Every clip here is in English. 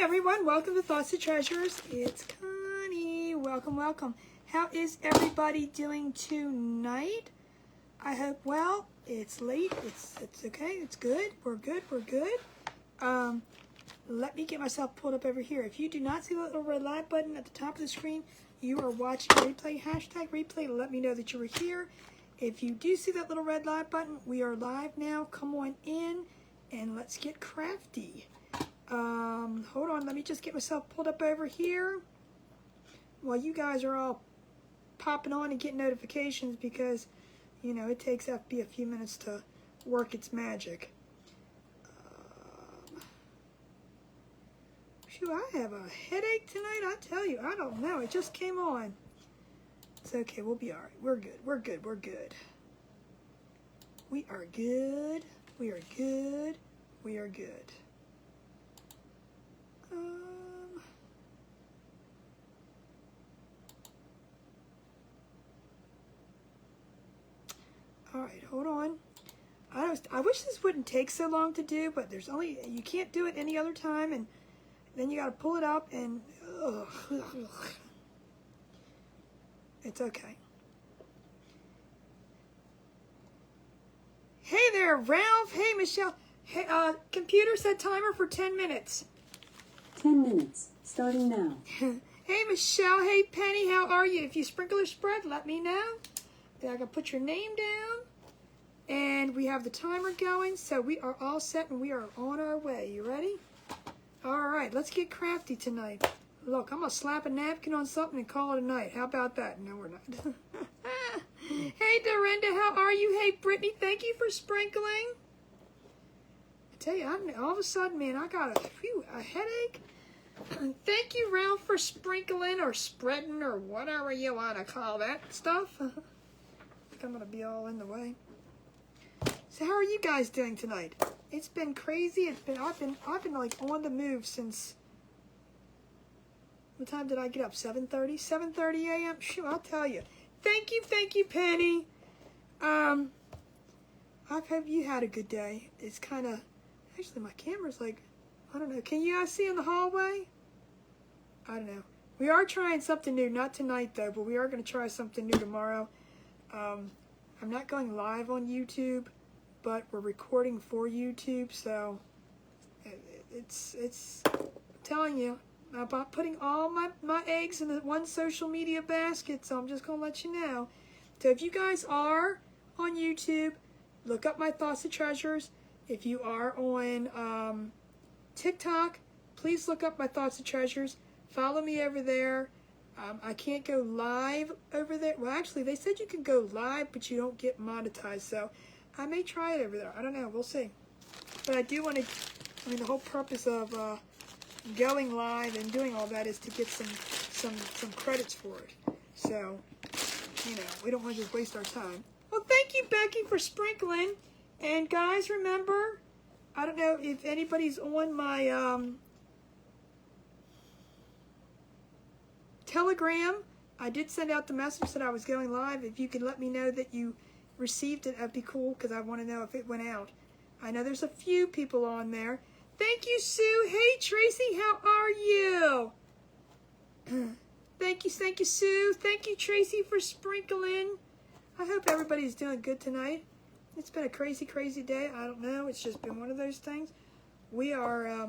everyone, welcome to Thoughts of Treasures. It's Connie. Welcome, welcome. How is everybody doing tonight? I hope well. It's late. It's okay. It's good. We're good. Let me get myself pulled up over here. If you do not see the little red live button at the top of the screen, you are watching replay. Hashtag replay to let me know that you were here. If you do see that little red live button, we are live now. Come on in and let's get crafty. Hold on, let me just get myself pulled up over here while you guys are all popping on and getting notifications because, you know, it takes FB a few minutes to work its magic. Shoot, I have a headache tonight, I tell you. I don't know, it just came on. It's okay, we'll be alright. We're good. We are good. Alright, hold on. I wish this wouldn't take so long to do, but you can't do it any other time, and then you gotta pull it up, and it's okay. Hey there, Ralph. Hey, Michelle. Hey, computer set timer for 10 minutes. 10 minutes, starting now. Hey, Michelle. Hey, Penny. How are you? If you sprinkle or spread, let me know. Then I can put your name down. And we have the timer going, so we are all set and we are on our way. You ready? All right, let's get crafty tonight. Look, I'm going to slap a napkin on something and call it a night. How about that? No, we're not. Hey, Dorinda, how are you? Hey, Brittany, thank you for sprinkling. I tell you, all of a sudden, man, I got a headache. Thank you, Ralph, for sprinkling or spreading or whatever you want to call that stuff. I think I'm going to be all in the way. So how are you guys doing tonight? It's been crazy. I've been like on the move since, what time did I get up? 7:30? 7:30 a.m.? Shoot, I'll tell you. Thank you, Penny. I hope you had a good day. It's kind of, actually my camera's like, I don't know. Can you guys see in the hallway? I don't know. We are trying something new. Not tonight though, but we are going to try something new tomorrow. I'm not going live on YouTube, but we're recording for YouTube, so it's I'm telling you, about putting all my eggs in the one social media basket, so I'm just going to let you know. So if you guys are on YouTube, look up my Thoughts of Treasures. If you are on TikTok, please look up my Thoughts of Treasures. Follow me over there. I can't go live over there. Well, actually, they said you can go live, but you don't get monetized, so I may try it over there. I don't know. We'll see. But I do want to, I mean, the whole purpose of going live and doing all that is to get some credits for it. So, you know, we don't want to just waste our time. Well, thank you, Becky, for sprinkling. And guys, remember, I don't know if anybody's on my Telegram. I did send out the message that I was going live. If you could let me know that you received it, that'd be cool, because I want to know if it went out. I know there's a few people on there. Thank you, Sue. Hey, Tracy, how are you? Thank you, Sue. Thank you, Tracy, for sprinkling. I hope everybody's doing good tonight. It's been a crazy, crazy day. I don't know. It's just been one of those things. We are, I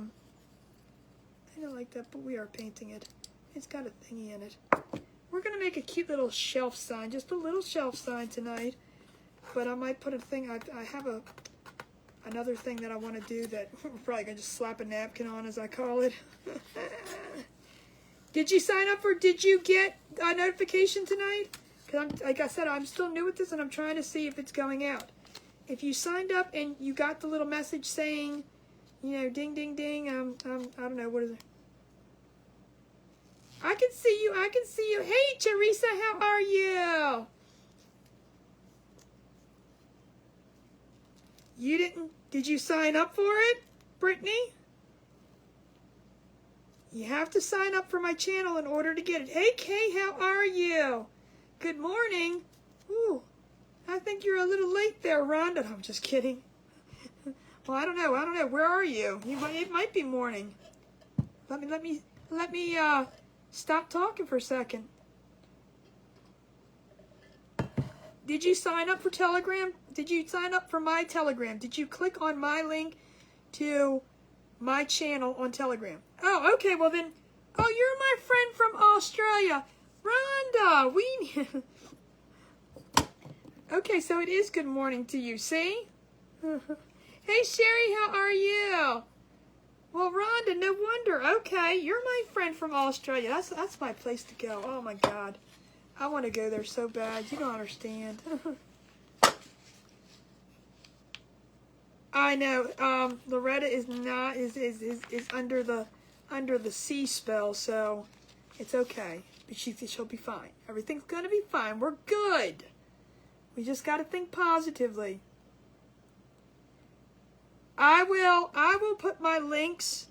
don't like that, but we are painting it. It's got a thingy in it. We're going to make a cute little shelf sign, just a little shelf sign tonight. But I might put a thing, I have another thing that I want to do that we're probably going to just slap a napkin on, as I call it. Did you sign up, or did you get a notification tonight? Because like I said, I'm still new with this and I'm trying to see if it's going out. If you signed up and you got the little message saying, you know, ding, ding, ding, I don't know, what is it? I can see you. Hey, Teresa, how are you? Did you sign up for it, Brittany? You have to sign up for my channel in order to get it. Hey, Kay, how are you? Good morning. Ooh, I think you're a little late there, Rhonda. I'm just kidding. Well, I don't know. Where are you? It might be morning. Let me stop talking for a second. Did you sign up for Telegram? Did you sign up for my Telegram? Did you click on my link to my channel on Telegram? Oh, okay, well then, oh, you're my friend from Australia. Rhonda, okay, so it is good morning to you, see? Hey, Sherry, how are you? Well, Rhonda, no wonder. Okay, you're my friend from Australia. That's my place to go. Oh, my God. I want to go there so bad. You don't understand. I know. Loretta is not is under the sea spell, so it's okay. But she'll be fine. Everything's gonna be fine. We're good. We just got to think positively. I will put my links.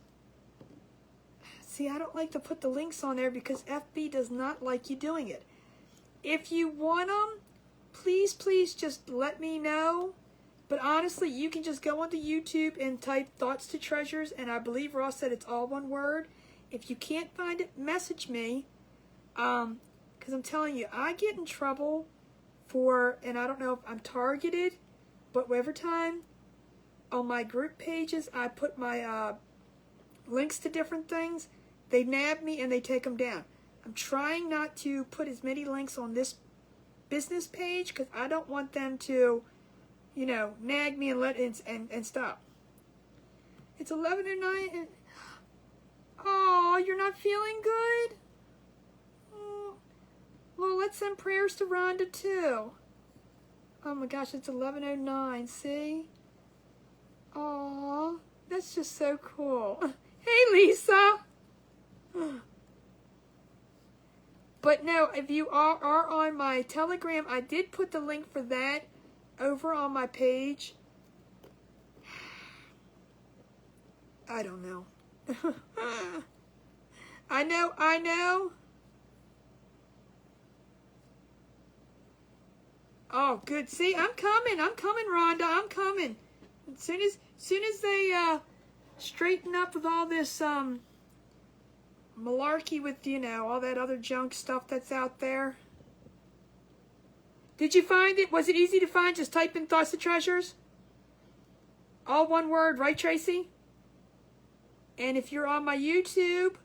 See, I don't like to put the links on there because FB does not like you doing it. If you want them, please just let me know. But honestly, you can just go onto YouTube and type Thoughts to Treasures, and I believe Ross said it's all one word. If you can't find it, message me. Because I'm telling you, I get in trouble for, and I don't know if I'm targeted, but every time on my group pages I put my links to different things, they nab me and they take them down. I'm trying not to put as many links on this business page because I don't want them to, you know, nag me and let it and stop. It's 11:09 and oh, you're not feeling good? Oh, well, let's send prayers to Rhonda too. Oh my gosh, it's 11:09. See? Oh, that's just so cool. Hey, Lisa. But no, if you are on my Telegram, I did put the link for that over on my page. I don't know. I know. Oh, good. See, I'm coming, Rhonda. I'm coming. As soon as they straighten up with all this malarkey with, you know, all that other junk stuff that's out there. Did you find it? Was it easy to find? Just type in Thoughts to Treasures. All one word, right, Tracy? And if you're on my YouTube,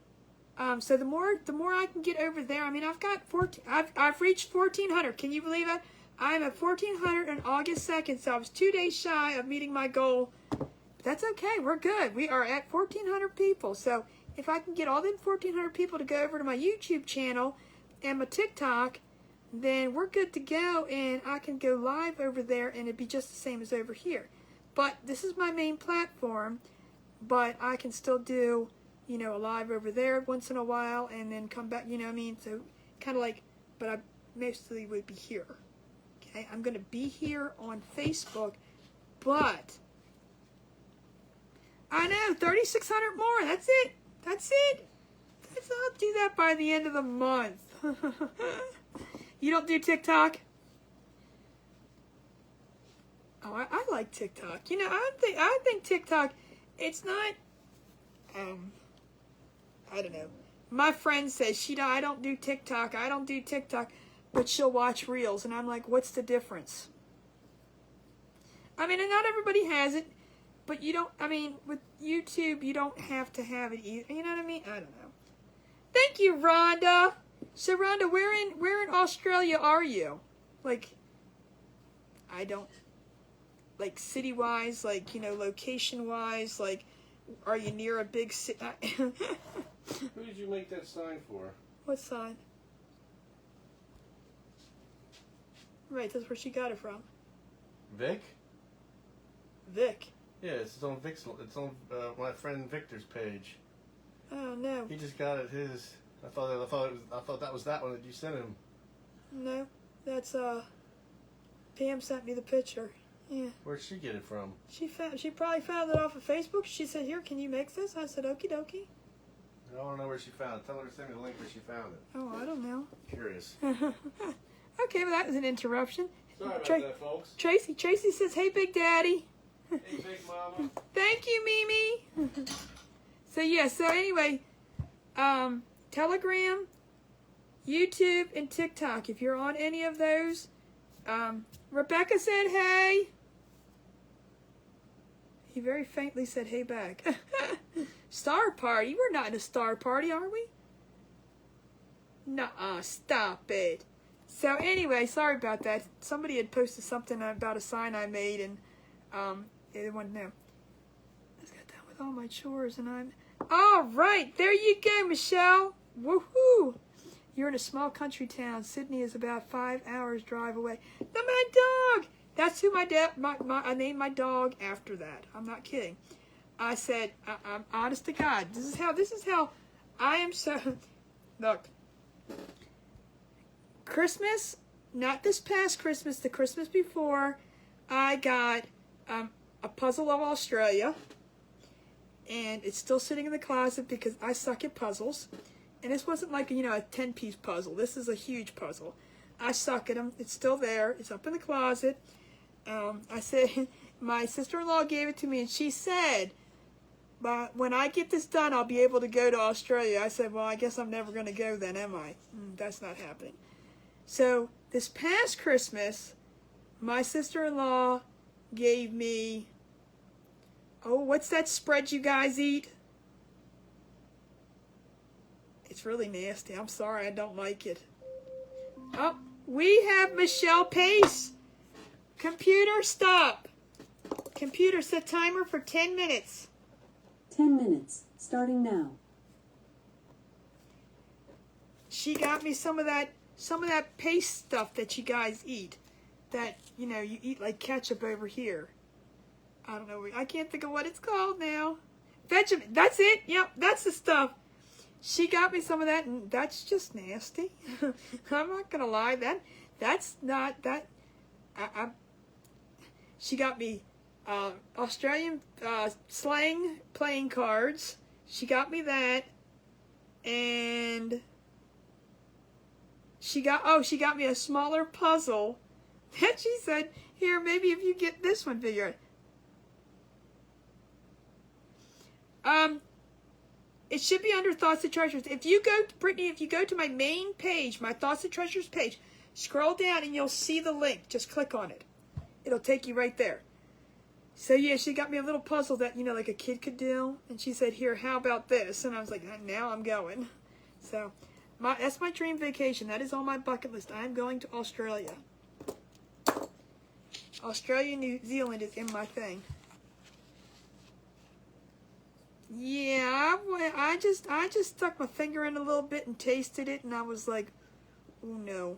so the more I can get over there. I mean, I've got 14. I've reached 1,400. Can you believe it? I'm at 1,400 on August 2nd, so I was 2 days shy of meeting my goal. But that's okay. We're good. We are at 1,400 people. So if I can get all them 1,400 people to go over to my YouTube channel and my TikTok, then we're good to go, and I can go live over there, and it'd be just the same as over here. But this is my main platform, but I can still do, you know, a live over there once in a while, and then come back, you know what I mean? So kind of like, but I mostly would be here. Okay, I'm going to be here on Facebook, but I know, 3,600 more, that's it. I'll do that by the end of the month. You don't do TikTok? Oh, I like TikTok. You know, I think TikTok, it's not, I don't know. My friend says I don't do TikTok, but she'll watch Reels, and I'm like, what's the difference? I mean, and not everybody has it, but you don't, I mean, with YouTube, you don't have to have it either. You know what I mean? I don't know. Thank you, Rhonda. So, Rhonda, where in Australia are you? Like, I don't, like, city-wise, like, you know, location-wise, like, are you near a big city? Who did you make that sign for? What sign? Right, that's where she got it from. Vic? Vic. Yeah, it's on Vic's. It's on my friend Victor's page. Oh no. He just got it his. I thought that was that one that you sent him. No, that's Pam sent me the picture. Yeah. Where'd she get it from? She probably found it off of Facebook. She said, "Here, can you make this?" I said, "Okie dokie." I don't know where she found it. Tell her to send me the link where she found it. Oh, I don't know. Curious. Okay, well that was an interruption. Sorry about that, folks. Tracy says, "Hey, Big Daddy." Hey, Big Mama. Thank you, Mimi. So yeah. So anyway, Telegram, YouTube, and TikTok. If you're on any of those, Rebecca said hey. He very faintly said hey back. Star party? We're not in a star party, are we? Nuh-uh, stop it. So anyway, sorry about that. Somebody had posted something about a sign I made, and they wanted to know. I just got done with all my chores, and I'm... All right, there you go, Michelle. Woohoo! You're in a small country town. Sydney is about 5 hours drive away. No, my dog! That's who my dad... I named my dog after that. I'm not kidding. I said, I'm honest to God. This is how I am so... Look. Christmas, not this past Christmas, the Christmas before, I got a puzzle of Australia, and it's still sitting in the closet because I suck at puzzles. And this wasn't like, a 10-piece puzzle. This is a huge puzzle. I suck at them. It's still there. It's up in the closet. I said, my sister-in-law gave it to me, and she said, but when I get this done, I'll be able to go to Australia. I said, well, I guess I'm never going to go then, am I? That's not happening. So this past Christmas, my sister-in-law gave me, what's that spread you guys eat? It's really nasty. I'm sorry, I don't like it. Oh, we have Michelle Pace. Computer, stop. Computer, set timer for 10 minutes. 10 minutes, starting now. She got me some of that paste stuff that you guys eat. That, you eat like ketchup over here. I don't know. I can't think of what it's called now. Vegemite. That's it. Yep, that's the stuff. She got me some of that, and that's just nasty. I'm not going to lie. That's not that. She got me Australian slang playing cards. She got me that. And she got me a smaller puzzle. And she said, here, maybe if you get this one figured. It should be under Thoughts and Treasures. If you go, Brittany, if you go to my main page, my Thoughts and Treasures page, scroll down and you'll see the link. Just click on it. It'll take you right there. So yeah, she got me a little puzzle that, like a kid could do. And she said, here, how about this? And I was like, now I'm going. So that's my dream vacation. That is on my bucket list. I'm going to Australia. Australia, New Zealand is in my thing. Yeah, I just stuck my finger in a little bit and tasted it, and I was like, oh no,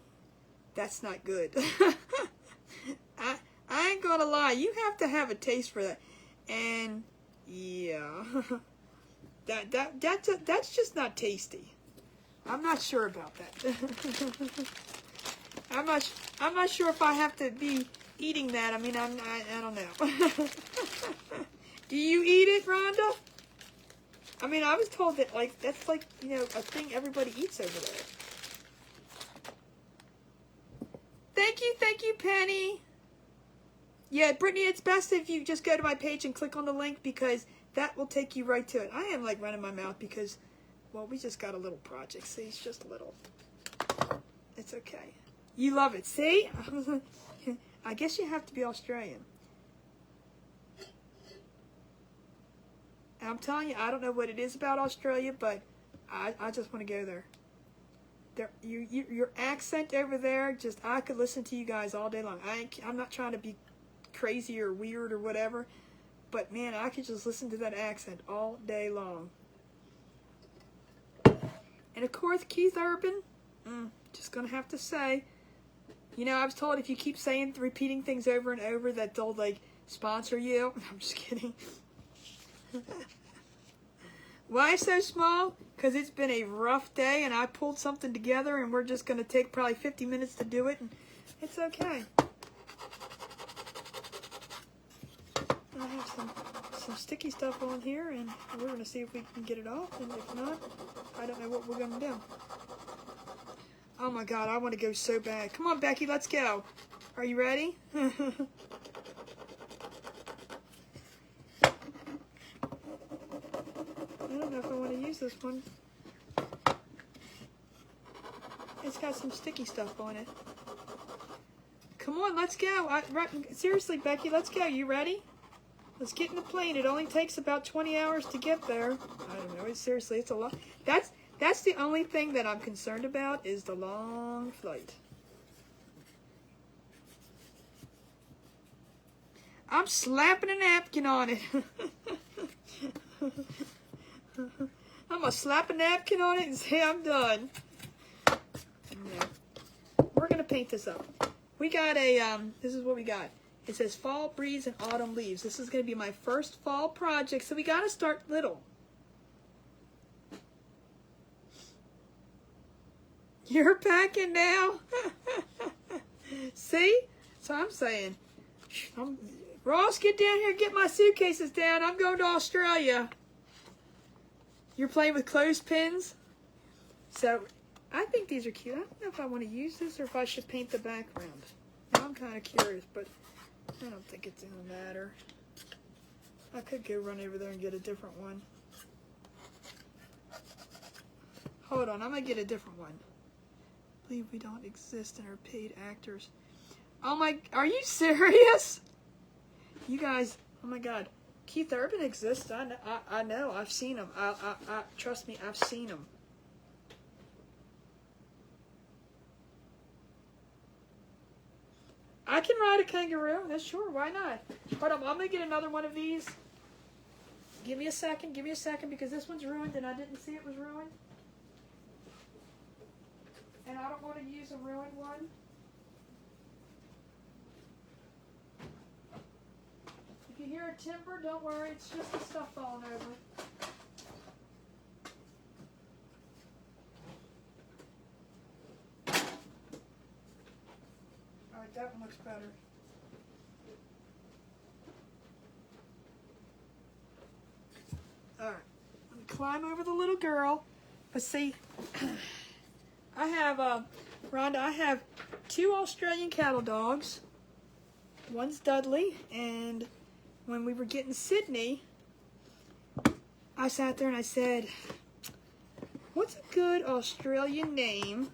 that's not good. I ain't gonna lie, you have to have a taste for that. And yeah, that's just not tasty. I'm not sure about that. I'm not sure if I have to be eating that. I mean, I don't know. Do you eat it, Rhonda? I mean, I was told that that's a thing everybody eats over there. Thank you, Penny. Yeah, Brittany, it's best if you just go to my page and click on the link because that will take you right to it. I am running my mouth because, well, we just got a little project. See, it's just a little. It's okay. You love it. See? I guess you have to be Australian. I'm telling you, I don't know what it is about Australia, but I just want to go there. Your accent over there, I could listen to you guys all day long. I'm not trying to be crazy or weird or whatever, but man, I could just listen to that accent all day long. And of course, Keith Urban, just gonna have to say, I was told if you keep repeating things over and over that they'll sponsor you. I'm just kidding. Why so small? Because it's been a rough day and I pulled something together and we're just going to take probably 50 minutes to do it and it's okay. I have some sticky stuff on here and we're going to see if we can get it off, and if not, I don't know what we're going to do. Oh my God, I want to go so bad. Come on, Becky, let's go. Are you ready? I don't know if I want to use this one. It's got some sticky stuff on it. Come on, let's go. Seriously, Becky, let's go. You ready? Let's get in the plane. It only takes about 20 hours to get there. I don't know. Seriously, it's a lot. That's the only thing that I'm concerned about is the long flight. I'm slapping a napkin on it. I'm going to slap a napkin on it and say I'm done. Yeah. We're going to paint this up. We got a, this is what we got. It says fall breeze and autumn leaves. This is going to be my first fall project, so we got to start little. You're packing now? See? So I'm saying, Ross, get down here and get my suitcases down. I'm going to Australia. You're playing with clothespins? So, I think these are cute. I don't know if I want to use this or if I should paint the background. Now I'm kind of curious, but I don't think it's going to matter. I could go run over there and get a different one. Hold on, I'm going to get a different one. I believe we don't exist and are paid actors. Oh my, are you serious? You guys, oh my God. Keith Urban exists. I know. I've seen him. Trust me, I've seen him. I can ride a kangaroo. That's sure. Why not? Hold on. I'm going to get another one of these. Give me a second. Give me a second because this one's ruined and I didn't see it was ruined. And I don't want to use a ruined one. If you hear a timber, don't worry. It's just the stuff falling over. Alright, that one looks better. Alright, let me climb over the little girl. But see, I have, Rhonda, I have 2 Australian cattle dogs. One's Dudley, and when we were getting Sydney, I sat there and I said, what's a good Australian name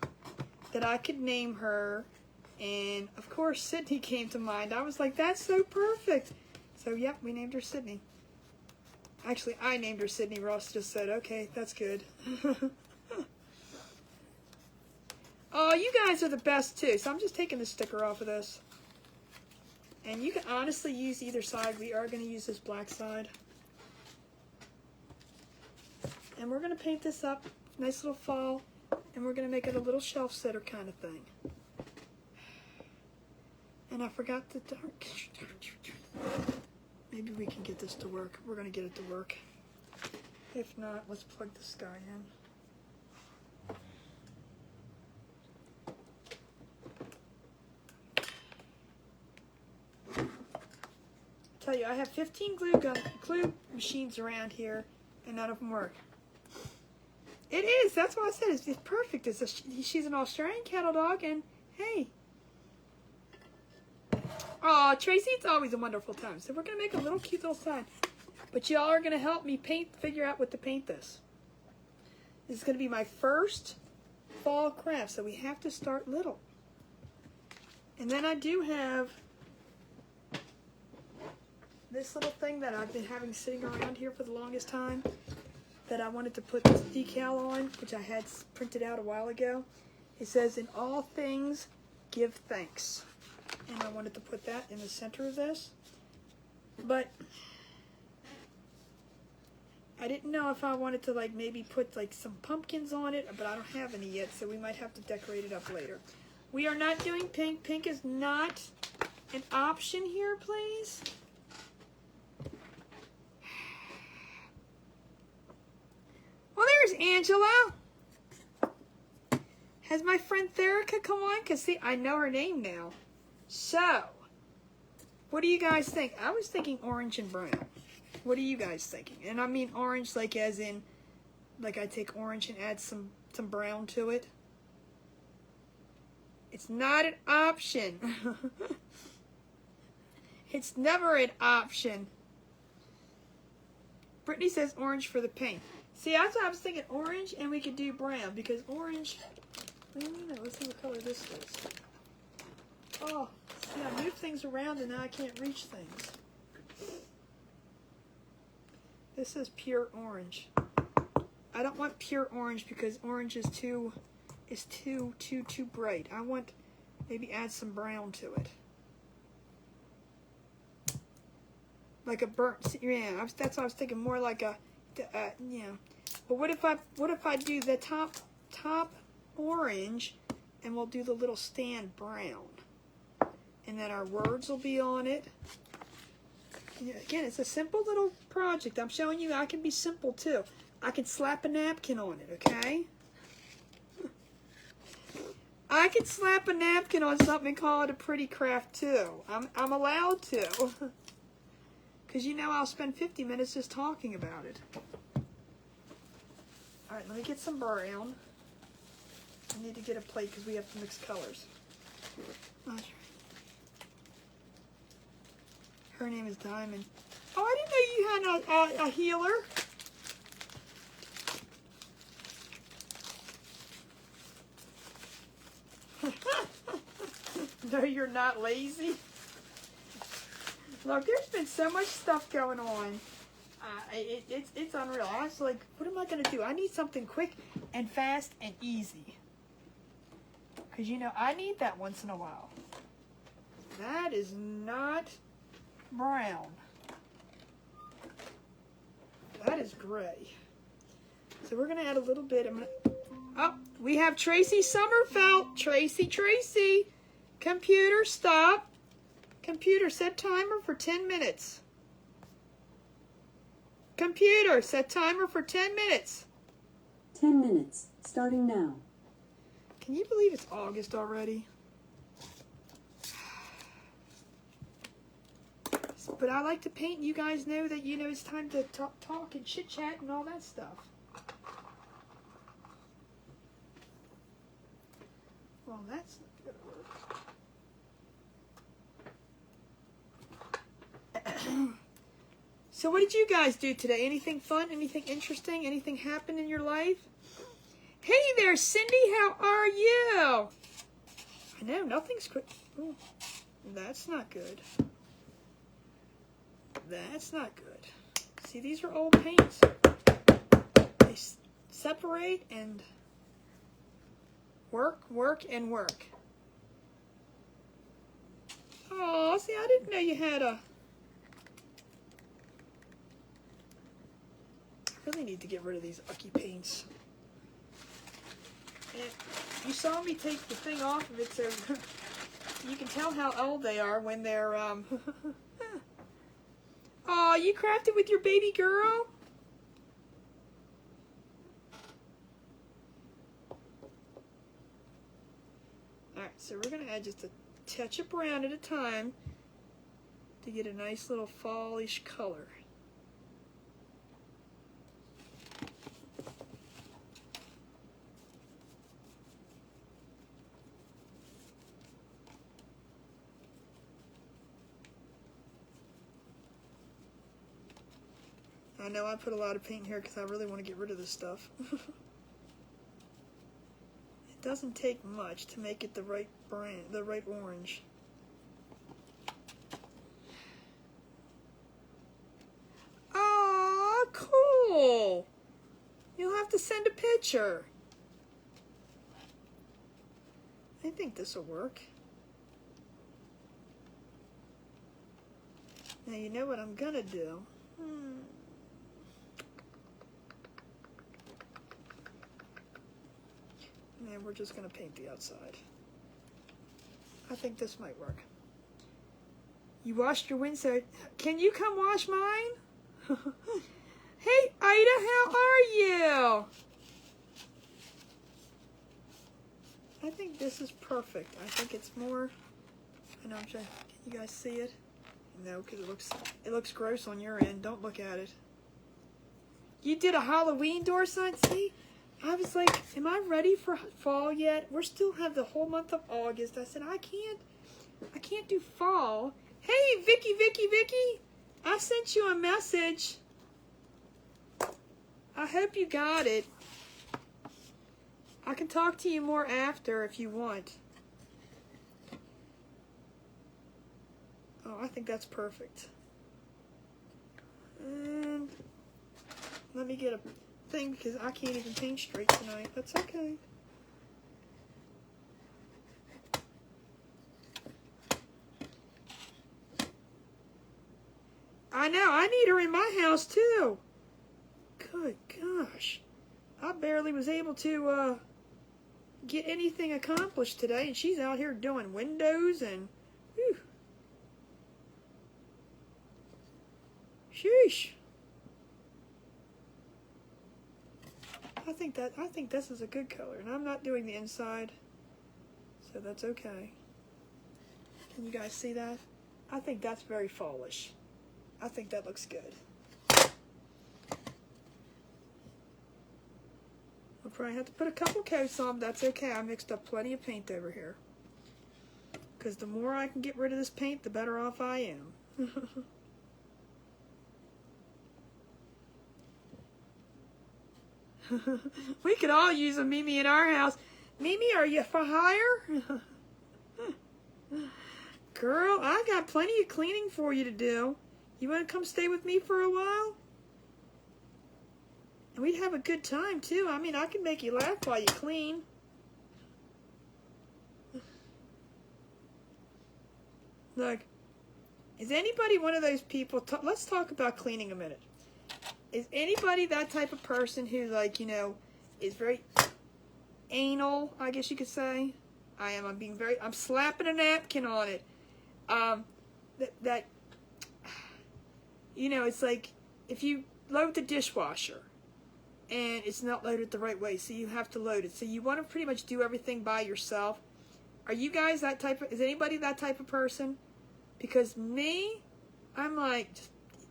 that I could name her? And of course Sydney came to mind. I was like, that's so perfect. So yep, we named her Sydney. Actually, I named her Sydney. Ross just said, okay, that's good. Oh, you guys are the best too. So I'm just taking the sticker off of this. And you can honestly use either side. We are going to use this black side. And we're going to paint this up. Nice little fall. And we're going to make it a little shelf setter kind of thing. And I forgot the dark. Maybe we can get this to work. We're going to get it to work. If not, let's plug this guy in. Tell you, I have 15 glue machines around here, and none of them work. It is. That's why I said it's perfect. She's an Australian cattle dog, and hey. Oh, Tracy, it's always a wonderful time. So we're gonna make a little cute little sign, but y'all are gonna help me figure out what to paint this. This is gonna be my first fall craft, so we have to start little. And then I do have this little thing that I've been having sitting around here for the longest time that I wanted to put this decal on, which I had printed out a while ago. It says, in all things, give thanks. And I wanted to put that in the center of this. But I didn't know if I wanted to like maybe put like some pumpkins on it, but I don't have any yet, so we might have to decorate it up later. We are not doing pink. Pink is not an option here, please. Well, there's Angela. Has my friend Therica come on? Because, see, I know her name now. So, what do you guys think? I was thinking orange and brown. What are you guys thinking? And I mean orange like as in, like I take orange and add some brown to it. It's not an option. It's never an option. Brittany says orange for the paint. See, that's why I was thinking orange, and we could do brown, because orange Let's see what color this is. Oh, see, I move things around and now I can't reach things. This is pure orange. I don't want pure orange because orange is too bright. I want maybe add some brown to it. Like a burnt, yeah, that's what I was thinking, more like a, yeah. But what if I do the top orange, and we'll do the little stand brown, and then our words will be on it. Yeah, again, it's a simple little project. I'm showing you I can be simple too. I can slap a napkin on it, okay? I can slap a napkin on something and call it a pretty craft too. I'm allowed to. Because you know I'll spend 50 minutes just talking about it. Alright, let me get some brown. I need to get a plate because we have to mix colors. Her name is Diamond. Oh, I didn't know you had a healer. No, you're not lazy. Look, there's been so much stuff going on. It's unreal. I was like, what am I going to do? I need something quick and fast and easy. Because, you know, I need that once in a while. That is not brown. That is gray. So we're going to add a little bit. Oh, we have Tracy Summerfelt. Tracy. Computer, stop. Computer, set timer for 10 minutes. Computer, set timer for 10 minutes. 10 minutes, starting now. Can you believe it's August already? But I like to paint. You guys know that, you know, it's time to talk and chit-chat and all that stuff. Well, that's not going to work. So what did you guys do today? Anything fun? Anything interesting? Anything happen in your life? Hey there, Cindy. How are you? I know, nothing's quick. Oh, that's not good. That's not good. See, these are old paints. They separate and work, and work. Oh, see, I didn't know you had a... I really need to get rid of these ucky paints. And you saw me take the thing off of it, so you can tell how old they are when they're, Oh, you crafted with your baby girl? Alright, so we're going to add just a touch of brown at a time to get a nice little fallish color. I know I put a lot of paint here because I really want to get rid of this stuff. It doesn't take much to make it the right brand, the right orange. Aw, cool! You'll have to send a picture. I think this will work. Now you know what I'm gonna do. And we're just going to paint the outside. I think this might work. You washed your window. Can you come wash mine? Hey, Ida, how are you? I think this is perfect. I think it's more... I know, can you guys see it? No, because it looks gross on your end. Don't look at it. You did a Halloween door sign? See? I was like, am I ready for fall yet? We still have the whole month of August. I said, I can't do fall. Hey, Vicky. I sent you a message. I hope you got it. I can talk to you more after if you want. Oh, I think that's perfect. And let me get a thing because I can't even paint straight tonight. That's okay. I know, I need her in my house too. Good gosh. I barely was able to get anything accomplished today, and she's out here doing windows and whew. Sheesh. I think this is a good color, and I'm not doing the inside, so that's okay. Can you guys see that? I think that's very fallish. I think that looks good. We'll probably have to put a couple coats on, but that's okay. I mixed up plenty of paint over here. Because the more I can get rid of this paint, the better off I am. We could all use a Mimi in our house. Mimi, are you for hire? Girl, I got plenty of cleaning for you to do. You want to come stay with me for a while? And we'd have a good time, too. I mean, I can make you laugh while you clean. Look, is anybody one of those people... Let's talk about cleaning a minute. Is anybody that type of person who, like, you know, is very anal, I guess you could say? I am. I'm slapping a napkin on it. You know, it's like if you load the dishwasher and it's not loaded the right way, so you have to load it. So you want to pretty much do everything by yourself. Are you guys that type of, is anybody that type of person? Because me, I'm like,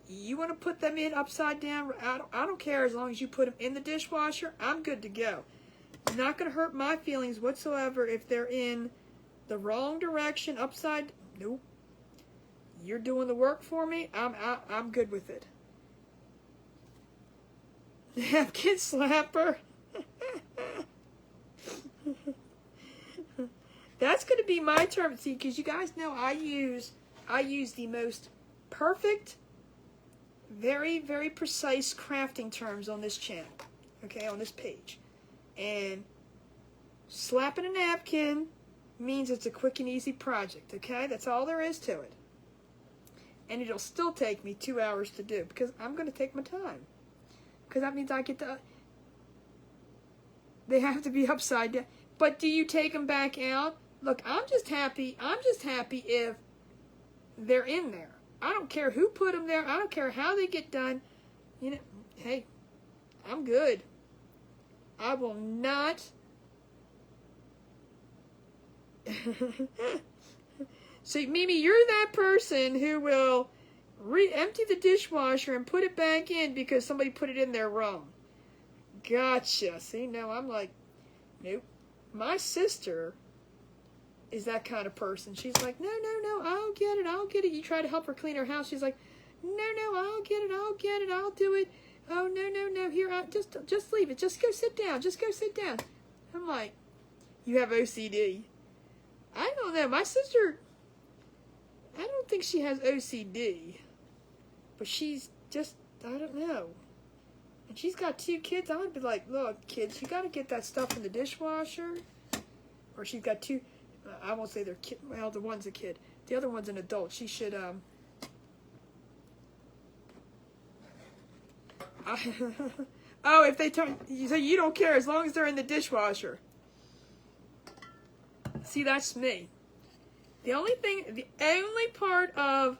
you want to put them in upside down? I don't care as long as you put them in the dishwasher. I'm good to go. Not going to hurt my feelings whatsoever if they're in the wrong direction, upside. Nope. You're doing the work for me. I'm good with it. Napkin slapper. That's going to be my term. See, because you guys know I use the most perfect, very, very precise crafting terms on this channel. Okay, on this page. And slapping a napkin means it's a quick and easy project. Okay, that's all there is to it. And it'll still take me 2 hours to do because I'm going to take my time. Because that means I get to... They have to be upside down. But do you take them back out? Look, I'm just happy if they're in there. I don't care who put them there. I don't care how they get done. You know, hey, I'm good. I will not... So, Mimi, you're that person who will empty the dishwasher and put it back in because somebody put it in there wrong. Gotcha. See, now I'm like, nope. My sister is that kind of person. She's like, no, I'll get it. You try to help her clean her house. She's like, no, I'll get it. I'll do it. Oh, no. Here, just leave it. Just go sit down. I'm like, you have OCD. I don't know. My sister... I don't think she has OCD, but she's just, I don't know. And she's got 2 kids. I would be like, look, kids, you got to get that stuff in the dishwasher. Or she's got 2, I won't say they're kid, well, the one's a kid. The other one's an adult. She should, oh, if they turn, so you don't care as long as they're in the dishwasher. See, that's me. The only part of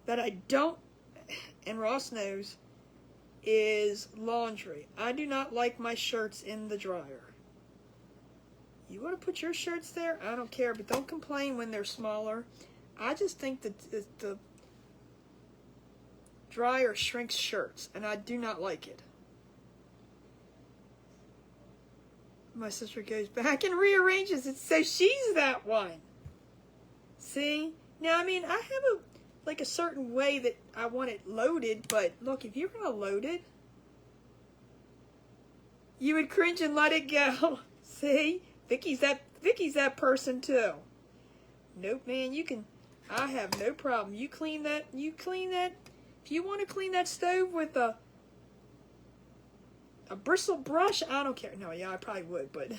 that I don't, and Ross knows, is laundry. I do not like my shirts in the dryer. You want to put your shirts there? I don't care, but don't complain when they're smaller. I just think that the dryer shrinks shirts, and I do not like it. My sister goes back and rearranges it, so she's that one. See? Now, I mean, I have a certain way that I want it loaded, but look, if you're going to load it, You would cringe and let it go. See? Vicky's that person too. Nope, man, you can, I have no problem. You clean that, if you want to clean that stove with a bristle brush, I don't care. No, yeah, I probably would, but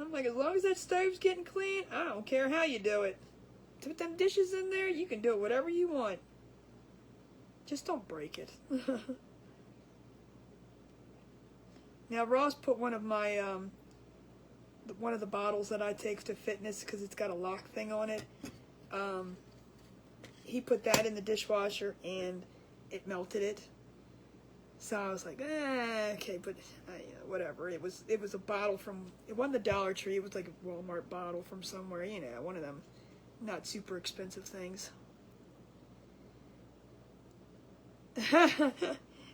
I'm like, as long as that stove's getting clean, I don't care how you do it. Put them dishes in there, you can do it whatever you want. Just don't break it. Now, Ross put one of my, one of the bottles that I take to fitness, because it's got a lock thing on it. He put that in the dishwasher, and it melted it. So I was like, okay, but whatever. It was a bottle from, it wasn't the Dollar Tree. It was like a Walmart bottle from somewhere, you know, one of them not super expensive things.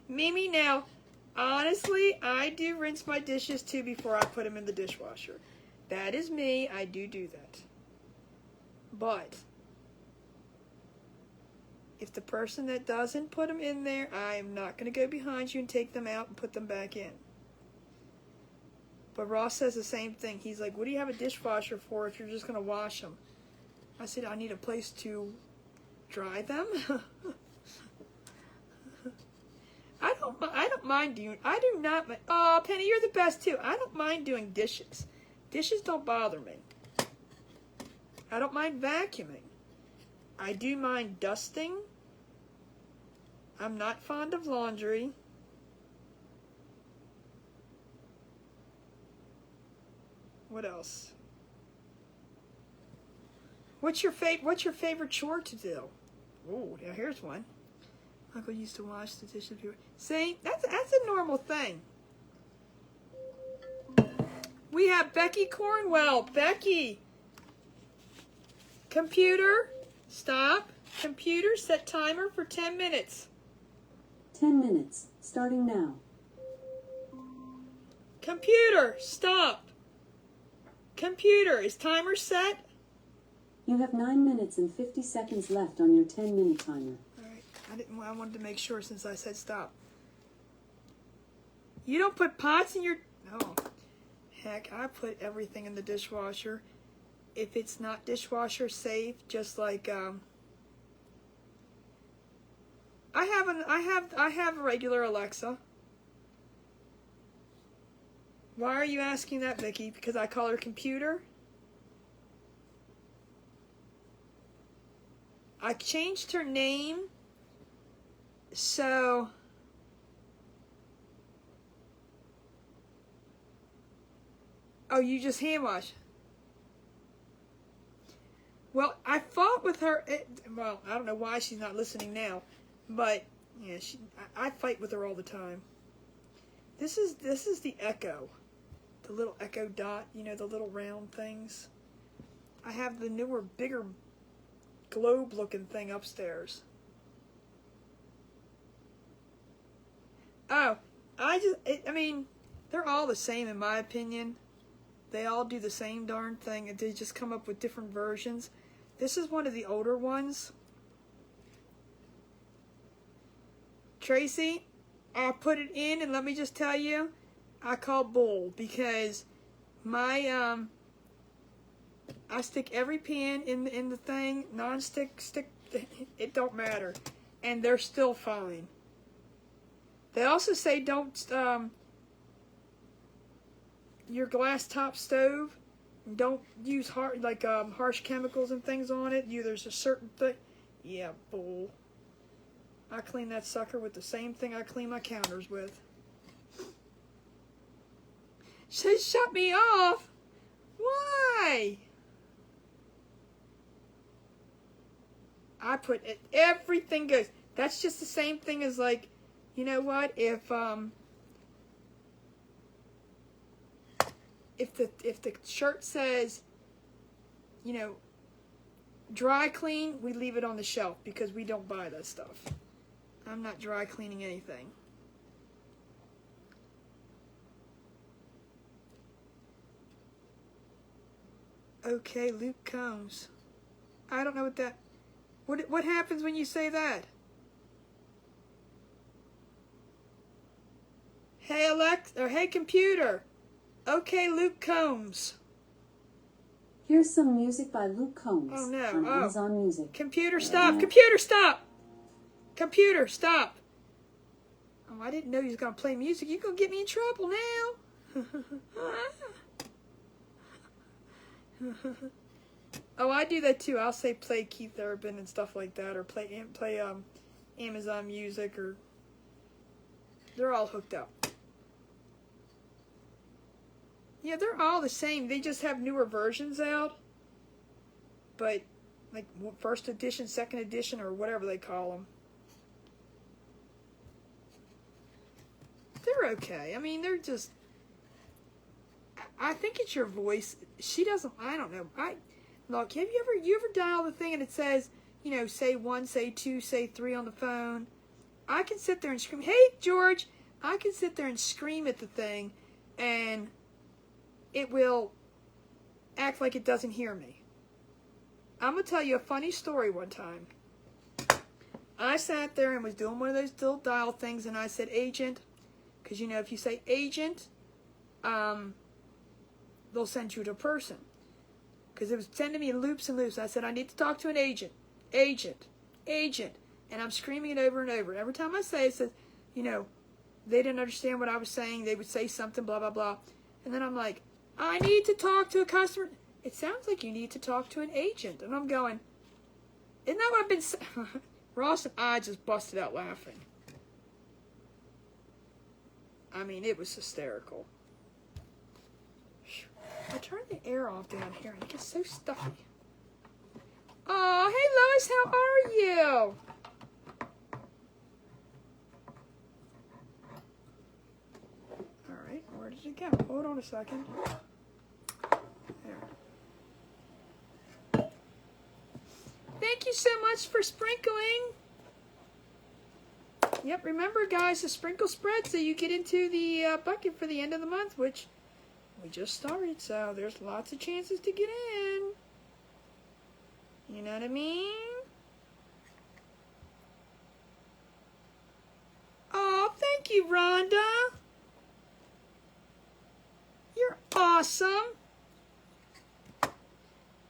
Mimi, now, honestly, I do rinse my dishes too before I put them in the dishwasher. That is me. I do that. But if the person that doesn't put them in there, I am not going to go behind you and take them out and put them back in. But Ross says the same thing. He's like, what do you have a dishwasher for if you're just going to wash them? I said, I need a place to dry them. I don't mind doing, I do not, oh, Penny, you're the best too. I don't mind doing dishes. Dishes don't bother me. I don't mind vacuuming. I do mind dusting. I'm not fond of laundry. What else? What's your favorite chore to do? Oh, now here's one. Uncle used to wash the dishes. See, that's a normal thing. We have Becky Cornwell. Becky. Computer, stop. Computer, set timer for 10 minutes. 10 minutes, starting now. Computer, stop. Computer, is timer set? You have 9 minutes and 50 seconds left on your 10-minute timer. I wanted to make sure since I said stop. You don't put pots in your... Oh, heck, I put everything in the dishwasher. If it's not dishwasher safe, just like I have a regular Alexa. Why are you asking that, Vicky? Because I call her computer? I changed her name. So, oh, you just hand wash. Well, I fought with her. Well, I don't know why she's not listening now, but yeah, I fight with her all the time. This is the Echo, the little Echo Dot. You know, the little round things. I have the newer, bigger globe-looking thing upstairs. Oh, I mean, they're all the same in my opinion. They all do the same darn thing, and they just come up with different versions. This is one of the older ones. Tracy, I put it in, and let me just tell you, I call bull, because my, I stick every pan in the thing, non-stick, it don't matter, and they're still fine. They also say don't, your glass top stove, don't use harsh chemicals and things on it. There's a certain thing. Yeah, bull. I clean that sucker with the same thing I clean my counters with. She shut me off. Why? I put it, everything goes. That's just the same thing as like, you know what? If the shirt says, you know, dry clean, we leave it on the shelf because we don't buy that stuff. I'm not dry cleaning anything. Okay, Luke Combs. I don't know what that... What happens when you say that? Hey Alexa, or hey computer. Okay, Luke Combs. Here's some music by Luke Combs Oh no. on Amazon Music. Computer stop. Computer stop. Computer stop. Oh, I didn't know you was gonna play music. You gonna get me in trouble now. Oh, I do that too. I'll say play Keith Urban and stuff like that, or play Amazon Music, or they're all hooked up. Yeah, they're all the same. They just have newer versions out. But like first edition, second edition, or whatever they call them. They're okay. I mean, they're just. I think it's your voice. She doesn't. I don't know. Look. Have you ever dial the thing and it says, you know, say 1, say 2, say 3 on the phone? I can sit there and scream, "Hey George!" I can sit there and scream at the thing, and it will act like it doesn't hear me. I'm gonna tell you a funny story. One time, I sat there and was doing one of those little dial things, and I said, "Agent," because you know if you say "agent," they'll send you to a person. Because it was sending me loops and loops. I said, "I need to talk to an agent, agent, agent," and I'm screaming it over and over. Every time I say it, it says, you know, they didn't understand what I was saying. They would say something, blah blah blah, and then I'm like, "I need to talk to a customer." It sounds like you need to talk to an agent. And I'm going, isn't that what I've been saying? Ross and I just busted out laughing. I mean, it was hysterical. I turned the air off down here and it gets so stuffy. Oh, hey Lois, how are you? All right, where did it go? Hold on a second. There. Thank you so much for sprinkling. Yep, remember guys to sprinkle spread so you get into the bucket for the end of the month, which we just started, so there's lots of chances to get in. You know what I mean? Oh, thank you, Rhonda. You're awesome.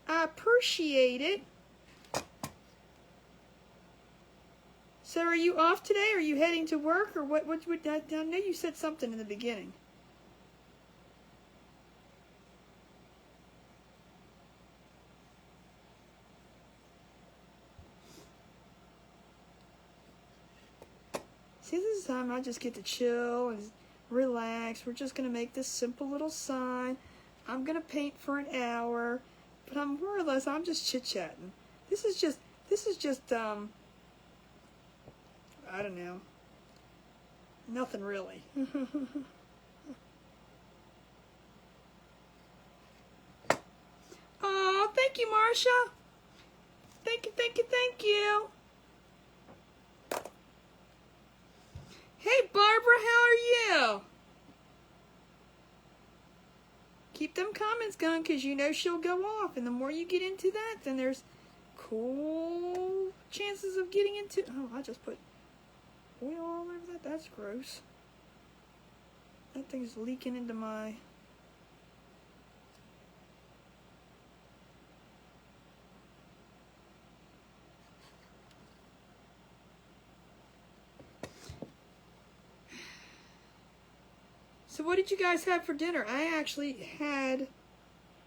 I appreciate it. So are you off today? Are you heading to work? Or what I know you said something in the beginning. See, this is time I just get to chill and relax. We're just going to make this simple little sign. I'm going to paint for an hour. But I'm more or less, I'm just chit-chatting. This is just, I don't know. Nothing really. Oh, thank you, Marcia. Thank you, thank you, thank you. Hey, Barbara, how are you? Keep them comments going because you know she'll go off. And the more you get into that, then there's cool chances of getting into... Oh, I just put oil all over that. That's gross. That thing's leaking into my... So what did you guys have for dinner? I actually had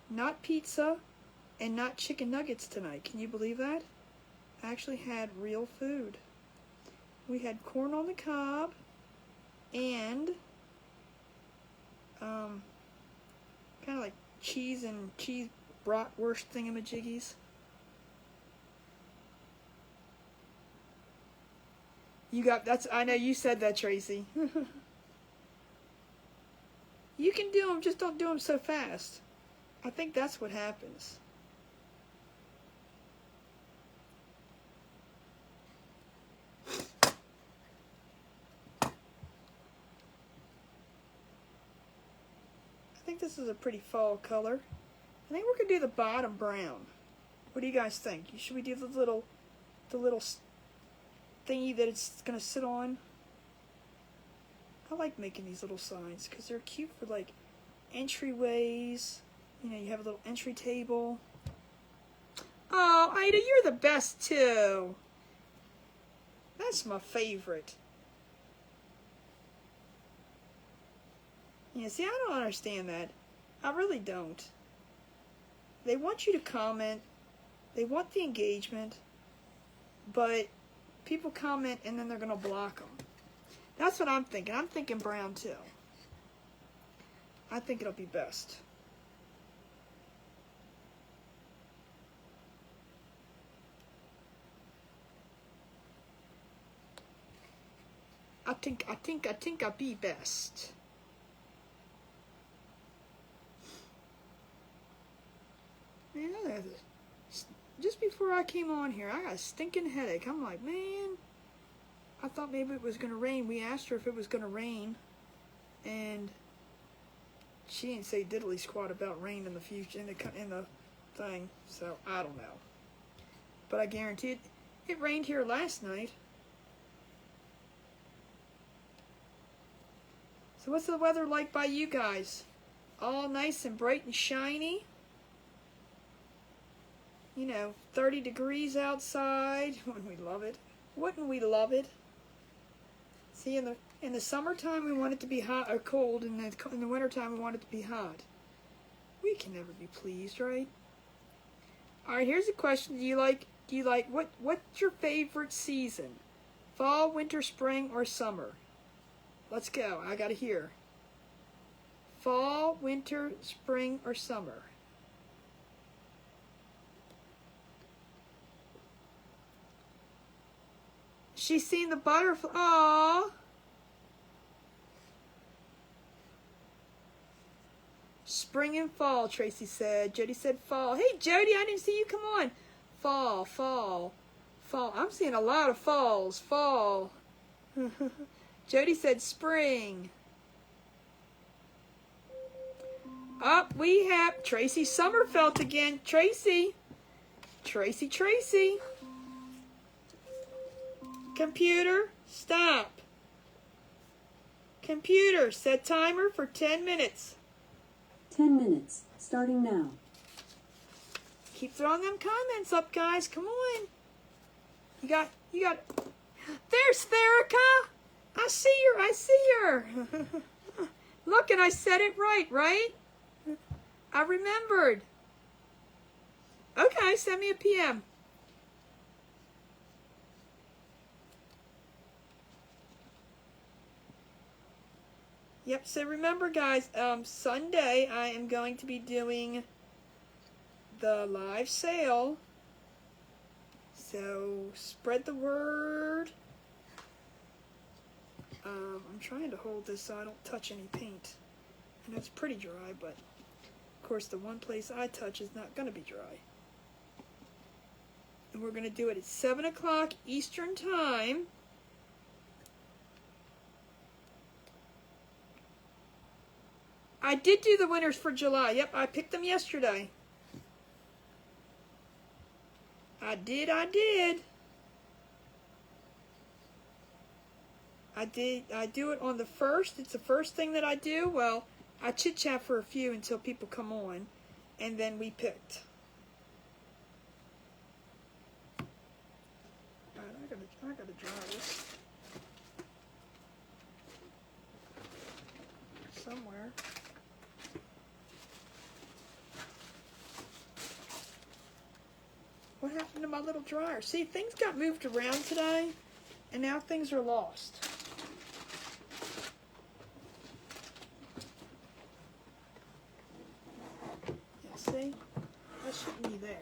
not pizza and not chicken nuggets tonight. Can you believe that? I actually had real food. We had corn on the cob and kind of like cheese and cheese bratwurst thingamajiggies. You got, that's, I know you said that, Tracy. You can do them, just don't do them so fast. I think that's what happens. I think this is a pretty fall color. I think we're going to do the bottom brown. What do you guys think? Should we do the little thingy that it's going to sit on? I like making these little signs because they're cute for like entryways. You know, you have a little entry table. Oh, Ida, you're the best too. That's my favorite. Yeah, see, I don't understand that. I really don't. They want you to comment. They want the engagement. But people comment and then they're going to block them. That's what I'm thinking. I'm thinking brown too. I think it'll be best. I think I'll be best. Man, just before I came on here, I got a stinking headache. I'm like, man, I thought maybe it was going to rain. We asked her if it was going to rain, and she didn't say diddly squat about rain in the future, in the thing, so I don't know. But I guarantee it rained here last night. So what's the weather like by you guys? All nice and bright and shiny? You know, 30 degrees outside. Wouldn't we love it? Wouldn't we love it? See, in the summertime we want it to be hot or cold, and in the wintertime we want it to be hot. We can never be pleased, right? All right, here's a question: Do you like what's your favorite season? Fall, winter, spring, or summer? Let's go. I gotta hear. Fall, winter, spring, or summer? She's seen the butterfly. Aww. Spring and fall, Tracy said. Jody said fall. Hey, Jody, I didn't see you. Come on. Fall, fall, fall. I'm seeing a lot of falls. Fall. Jody said spring. Up we have Tracy Summerfelt again. Tracy. Tracy. Computer, stop. Computer, set timer for 10 minutes. 10 minutes, starting now. Keep throwing them comments up, guys. Come on. You got. There's Therica. I see her. Look, and I said it right? I remembered. Okay, send me a PM. Yep, so remember guys, Sunday I am going to be doing the live sale. So spread the word. I'm trying to hold this so I don't touch any paint. And it's pretty dry, but of course the one place I touch is not going to be dry. And we're going to do it at 7 o'clock Eastern Time. I did do the winners for July. Yep, I picked them yesterday. I did. I do it on the 1st. It's the first thing that I do. Well, I chit-chat for a few until people come on, and then we picked. All right, I gotta dry this somewhere. What happened to my little dryer? See, things got moved around today, and now things are lost. Yeah, see? That shouldn't be there.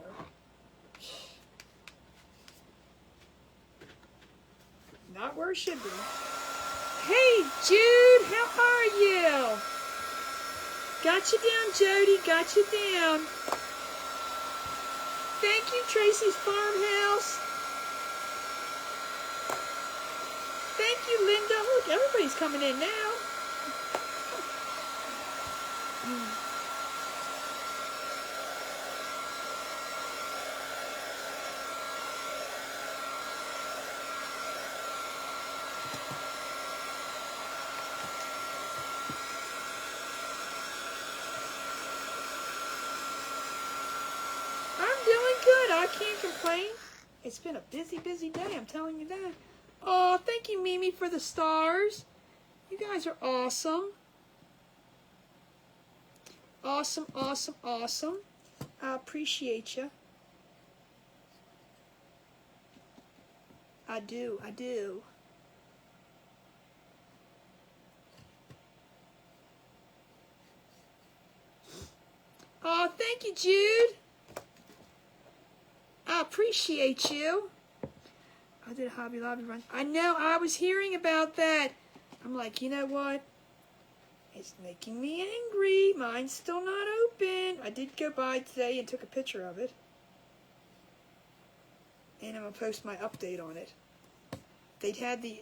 Not where it should be. Hey, Jude, how are you? Got you down, Jody. Got you down. Thank you, Tracy's Farmhouse. Thank you, Linda. Look, everybody's coming in now. I can't complain. It's been a busy, busy day, I'm telling you that. Oh, thank you, Mimi, for the stars. You guys are awesome. Awesome, awesome, awesome. I appreciate you. I do, I do. Oh, thank you, Jude. I appreciate you. I did a Hobby Lobby run. I know, I was hearing about that. I'm like, you know what? It's making me angry. Mine's still not open. I did go by today and took a picture of it. And I'm going to post my update on it. They had the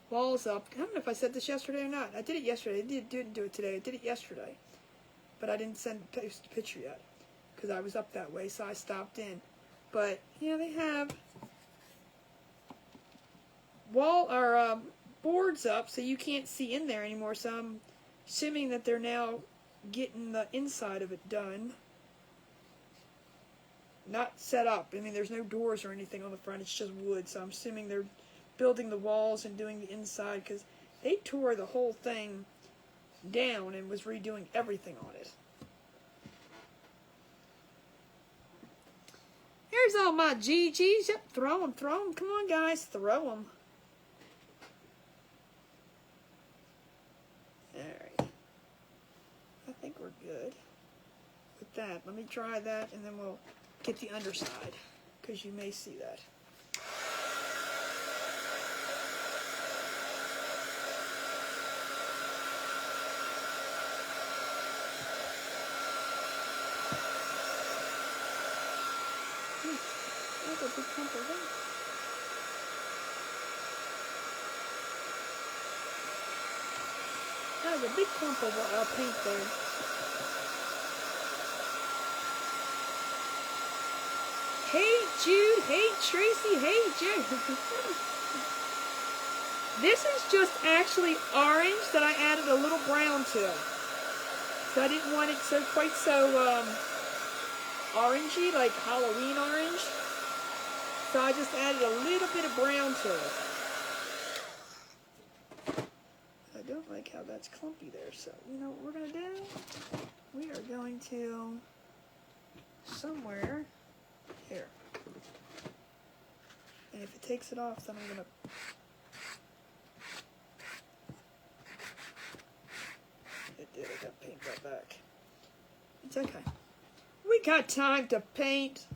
walls up. I don't know if I said this yesterday or not. I did it yesterday. I didn't do it today. I did it yesterday. But I didn't post a picture yet. Because I was up that way, so I stopped in. But, yeah, they have boards up so you can't see in there anymore. So I'm assuming that they're now getting the inside of it done. Not set up. I mean, there's no doors or anything on the front. It's just wood. So I'm assuming they're building the walls and doing the inside because they tore the whole thing down and was redoing everything on it. Here's all my GGs. Yep, throw them, throw them. Come on, guys, throw them. Alright. I think we're good with that. Let me try that, and then we'll get the underside, because you may see that. That's a big clump of that. That was a big clump of paint there. Hey Jude, hey Tracy, hey Joe. This is just actually orange that I added a little brown to. So I didn't want it quite so orangey, like Halloween orange. So I just added a little bit of brown to it. I don't like how that's clumpy there, so you know what we're going to do? We are going to somewhere here. And if it takes it off, then I'm going to... It did, I got paint that back. It's okay. We got time to paint.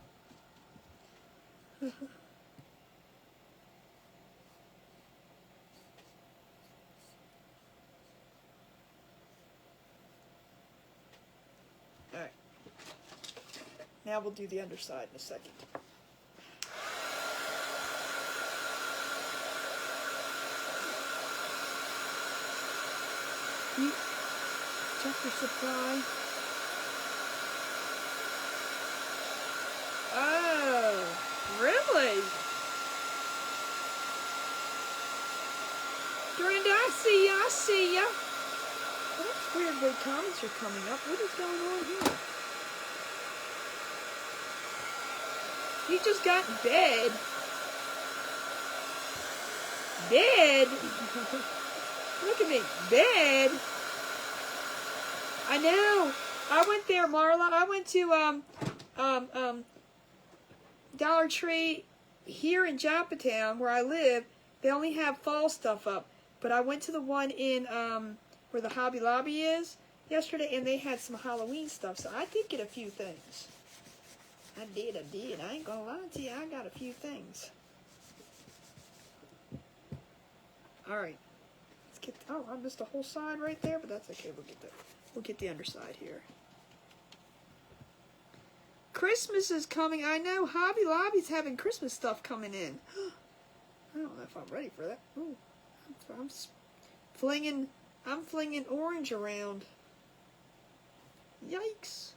Alright. Now we'll do the underside in a second. Tractor Supply. Oh, really? Dorinda, I see ya, I see ya. Well, that's weird, the comments are coming up. What is going on here? You just got in bed. Bed? Look at me, bed. I know. I went there, Marla. I went to Dollar Tree here in Joppatown, where I live. They only have fall stuff up. But I went to the one in where the Hobby Lobby is yesterday, and they had some Halloween stuff. So I did get a few things. I did. I ain't gonna lie to you. I got a few things. All right. Let's get. Oh, I missed a whole side right there, but that's okay. We'll get the underside here. Christmas is coming. I know Hobby Lobby's having Christmas stuff coming in. I don't know if I'm ready for that. Ooh, I'm flinging orange around. Yikes.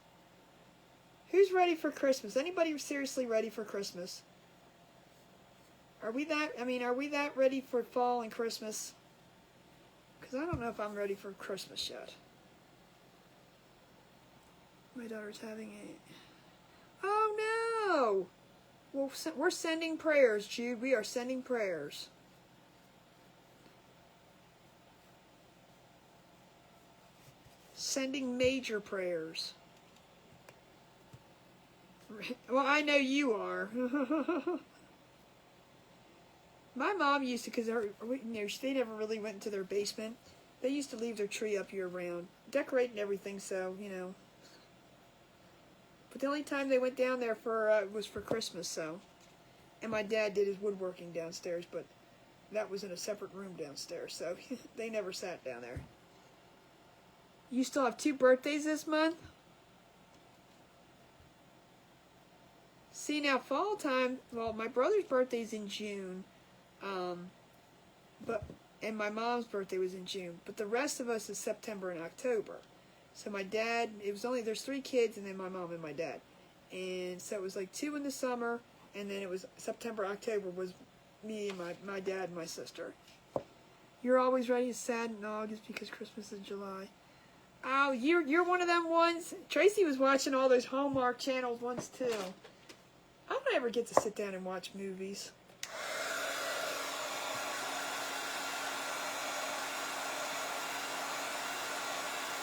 Who's ready for Christmas? Anybody seriously ready for Christmas? Are we that ready for fall and Christmas? Because I don't know if I'm ready for Christmas yet. My daughter's having Oh no! Well, we're sending prayers, Jude. We are sending prayers. Sending major prayers. Well, I know you are. My mom used to, because they never really went into their basement. They used to leave their tree up year round, decorating everything. So But the only time they went down there was for Christmas. So, and my dad did his woodworking downstairs, but that was in a separate room downstairs. So they never sat down there. You still have 2 birthdays this month? See, now fall time, well, my brother's birthday's in June, and my mom's birthday was in June, but the rest of us is September and October. So my dad, there's 3 kids, and then my mom and my dad. And so it was like 2 in the summer, and then it was September, October was me and my dad and my sister. You're always ready to sad in August because Christmas is July. Oh, you're one of them ones. Tracy was watching all those Hallmark channels once too. I don't ever get to sit down and watch movies.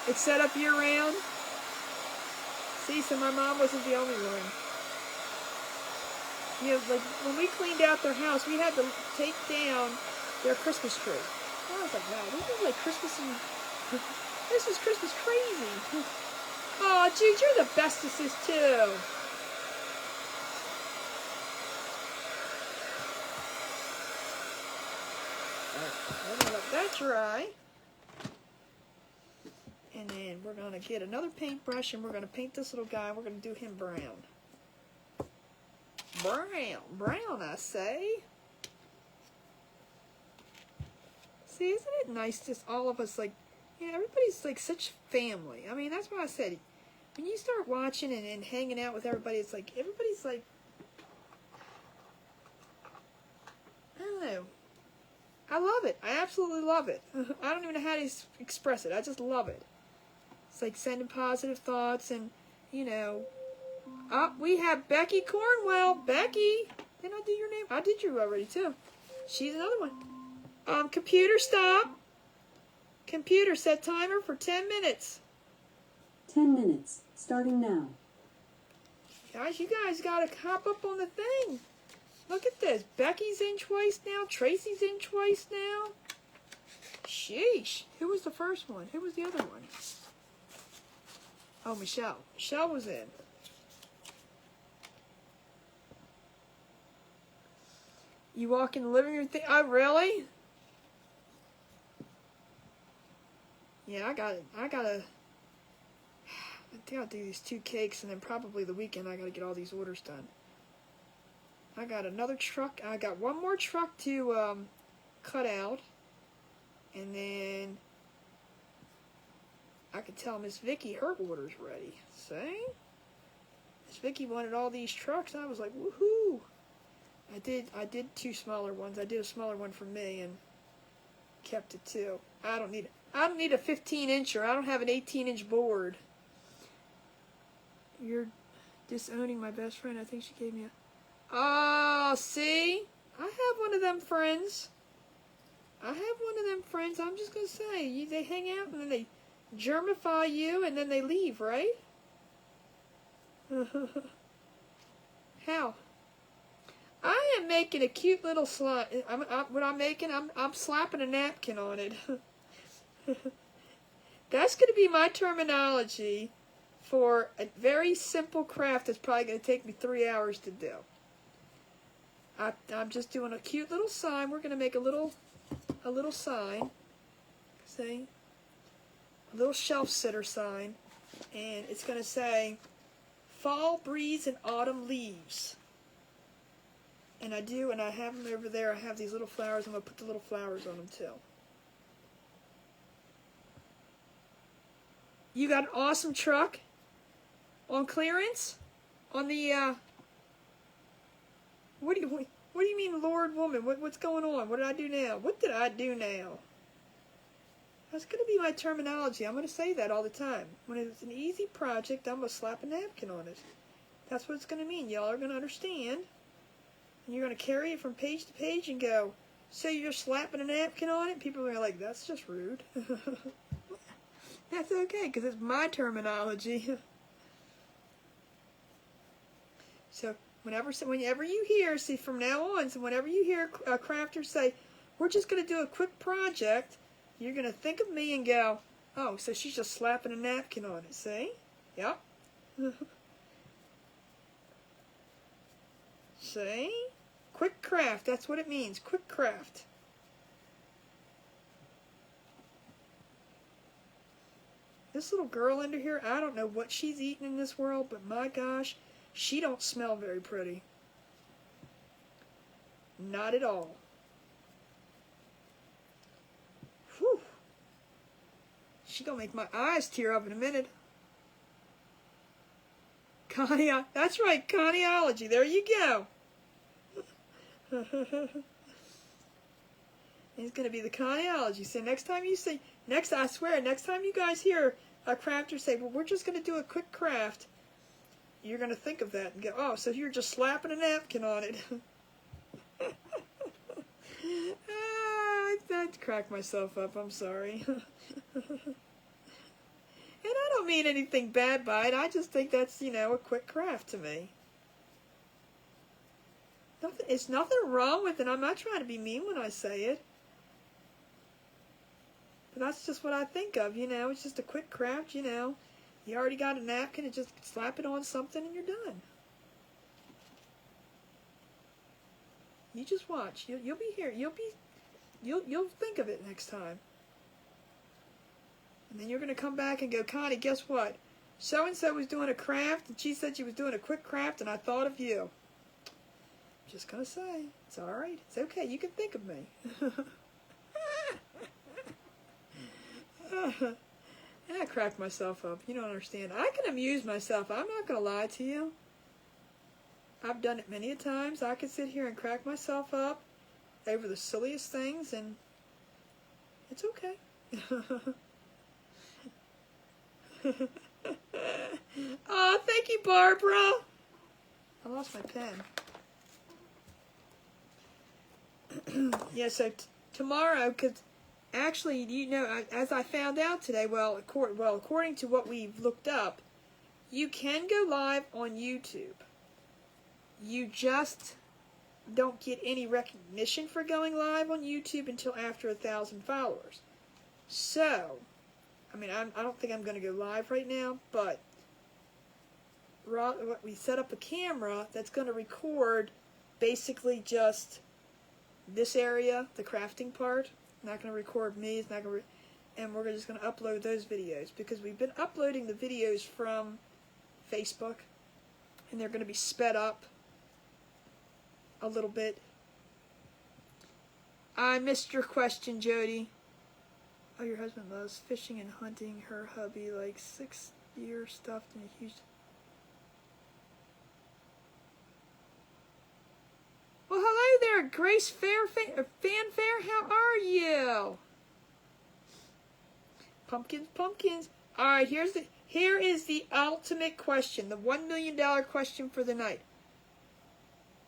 It's set up year round. See, so my mom wasn't the only one. Like when we cleaned out their house, we had to take down their Christmas tree. I was like, wow, this is like Christmas and this is Christmas crazy. Oh, Jude, you're the bestest too. Let me let that dry. And then we're going to get another paintbrush and we're going to paint this little guy. We're going to do him brown. Brown, I say. See, isn't it nice just all of us, like, everybody's like such family. I mean, that's what I said. When you start watching and hanging out with everybody, it's like, everybody's like, I don't know. I love it. I absolutely love it. I don't even know how to express it. I just love it. It's like sending positive thoughts and, we have Becky Cornwell. Becky. Didn't I do your name? I did you already, too. She's another one. Computer, stop. Computer, set timer for 10 minutes. 10 minutes, starting now. Guys, you guys got to hop up on the thing. Look at this. Becky's in twice now. Tracy's in twice now. Sheesh. Who was the first one? Who was the other one? Oh, Michelle. Michelle was in. You walk in the living room thing. Oh, really? Yeah, I think I'll do these 2 cakes and then probably the weekend I gotta get all these orders done. I got another truck. I got one more truck to cut out. And then I could tell Miss Vicky her order's ready. See? Miss Vicky wanted all these trucks. I was like, woohoo! I did 2 smaller ones. I did a smaller one for me and kept it too. I don't need a 15-incher. I don't have an 18-inch board. You're disowning my best friend. I think she gave me a... Oh, see? I have one of them friends. I'm just going to say, they hang out and then they germify you and then they leave, right? How? I am making a cute little slide. What I'm making, I'm slapping a napkin on it. That's going to be my terminology for a very simple craft that's probably going to take me 3 hours to do. I'm just doing a cute little sign. We're going to make a little sign. See? A little shelf sitter sign. And it's going to say, Fall Breeze and Autumn Leaves. And I have them over there. I have these little flowers. I'm going to put the little flowers on them too. You got an awesome truck on clearance? On the, What do you mean, Lord woman? What's going on? What did I do now? What did I do now? That's going to be my terminology. I'm going to say that all the time. When it's an easy project, I'm going to slap a napkin on it. That's what it's going to mean. Y'all are going to understand. And you're going to carry it from page to page and go, so you're slapping a napkin on it? People are like, that's just rude. That's okay, because it's my terminology. So whenever you hear, see from now on, so whenever you hear a crafter say, we're just going to do a quick project, you're going to think of me and go, oh, so she's just slapping a napkin on it, see? Yep. See? Quick craft, that's what it means, quick craft. This little girl under here, I don't know what she's eating in this world, but my gosh, she don't smell very pretty. Not at all. Whew. She gonna make my eyes tear up in a minute. Connie, that's right, Connieology, there you go. It's gonna be the Connieology. So next time you see, I swear, next time you guys hear a crafter say, well, we're just gonna do a quick craft, you're gonna think of that and go, oh, so you're just slapping a napkin on it. I cracked myself up, I'm sorry. And I don't mean anything bad by it, I just think that's, a quick craft to me. It's nothing wrong with it, I'm not trying to be mean when I say it. But that's just what I think of, it's just a quick craft, you already got a napkin and just slap it on something and you're done. You just watch, you'll be here, you'll think of it next time. And then you're going to come back and go, Connie, guess what? So-and-so was doing a craft, and she said she was doing a quick craft, and I thought of you. I'm just going to say, it's all right. It's okay. You can think of me. I cracked myself up. You don't understand. I can amuse myself. I'm not going to lie to you. I've done it many a times. I can sit here and crack myself up over the silliest things, and it's okay. Oh, thank you, Barbara. I lost my pen. Yeah, so tomorrow, because actually, as I found out today, according to what we've looked up, you can go live on YouTube. You just don't get any recognition for going live on YouTube until after 1,000 followers. So, I don't think I'm going to go live right now, but we set up a camera that's going to record basically just this area, the crafting part. Not going to record me. It's not going to, and we're just going to upload those videos because we've been uploading the videos from Facebook, and they're going to be sped up a little bit. I missed your question, Jody. Oh, your husband loves fishing and hunting. Her hubby likes 6 deer stuffed in a huge... Well, hello there, Grace Fanfare. How are you? Pumpkins, pumpkins. All right, here is the ultimate question, the $1 million question for the night.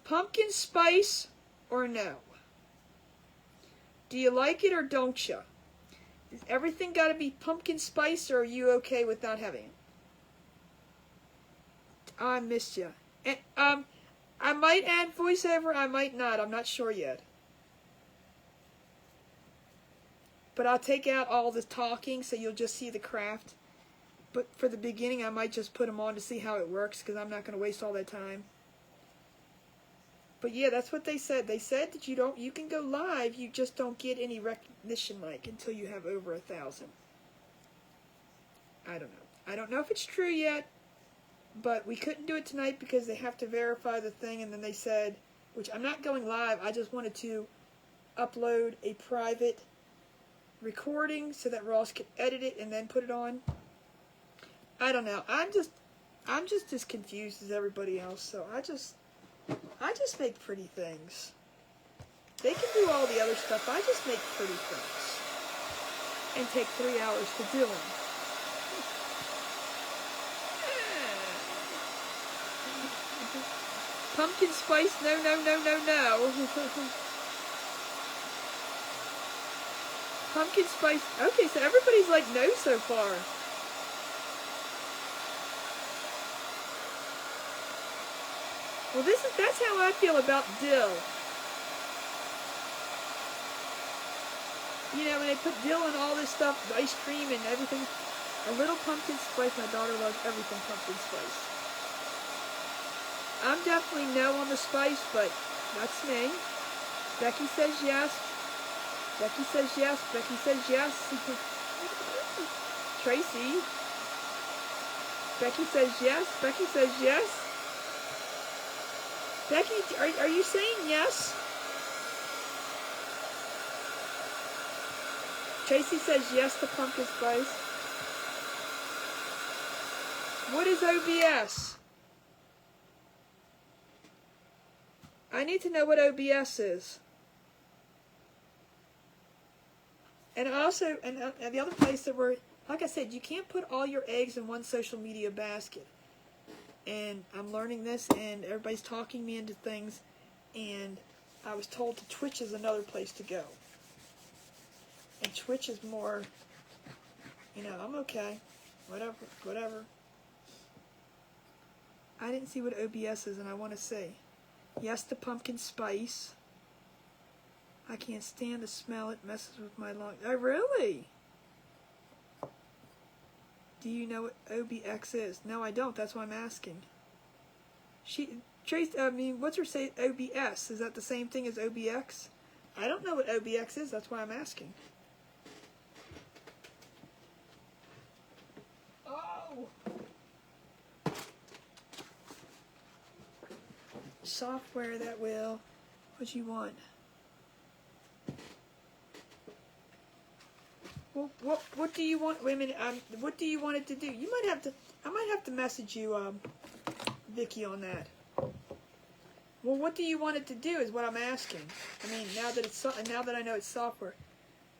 Pumpkin spice or no? Do you like it or don't you? Is everything got to be pumpkin spice, or are you okay with not having it? I missed you. And, I might add voiceover, I might not. I'm not sure yet. But I'll take out all the talking so you'll just see the craft. But for the beginning, I might just put them on to see how it works, because I'm not going to waste all that time. But yeah, that's what they said. They said that you can go live, you just don't get any recognition until you have over 1,000. I don't know. I don't know if it's true yet, but we couldn't do it tonight because they have to verify the thing, and then they said, which I'm not going live, I just wanted to upload a private recording so that Ross could edit it and then put it on. I don't know. I'm just as confused as everybody else, so I just make pretty things. They can do all the other stuff. I just make pretty things. And take 3 hours to do them. Pumpkin spice, no, no, no, no, no. Pumpkin spice, okay, so everybody's like no so far. Well, that's how I feel about dill. You know, when they put dill in all this stuff, ice cream and everything, a little pumpkin spice, my daughter loves everything pumpkin spice. I'm definitely no on the spice, but that's me. Becky says yes. Becky says yes. Becky says yes. Tracy. Becky says yes. Becky says yes. Becky, are you saying yes? Tracy says yes to pumpkin spice. What is OBS? I need to know what OBS is. And also, and the other place that we're, like I said, you can't put all your eggs in one social media basket. And I'm learning this, and everybody's talking me into things, and I was told that Twitch is another place to go. And Twitch is more, you know, I'm okay. Whatever. I didn't see what OBS is, and I want to see. Yes to pumpkin spice. I can't stand to smell it. Messes with my lungs. Oh, really? Do you know what OBX is? No, I don't. That's why I'm asking. What's her say? OBS. Is that the same thing as OBX? I don't know what OBX is. That's why I'm asking. Oh! Software that will. What you want? Well, what do you want? Wait a minute. What do you want it to do? You might have to. I might have to message you, Vicky, on that. Well, what do you want it to do? Is what I'm asking. I mean, now that I know it's software,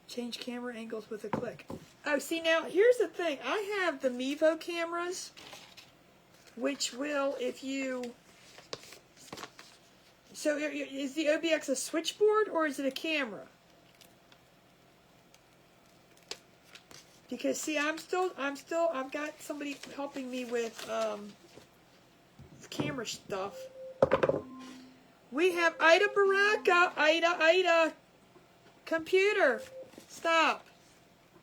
change camera angles with a click. Oh, see now. Here's the thing. I have the Mevo cameras, which will, if you. So, is the OBX a switchboard or is it a camera? Because see, I've got somebody helping me with camera stuff. We have Ida Baraka. Ida. Computer, stop.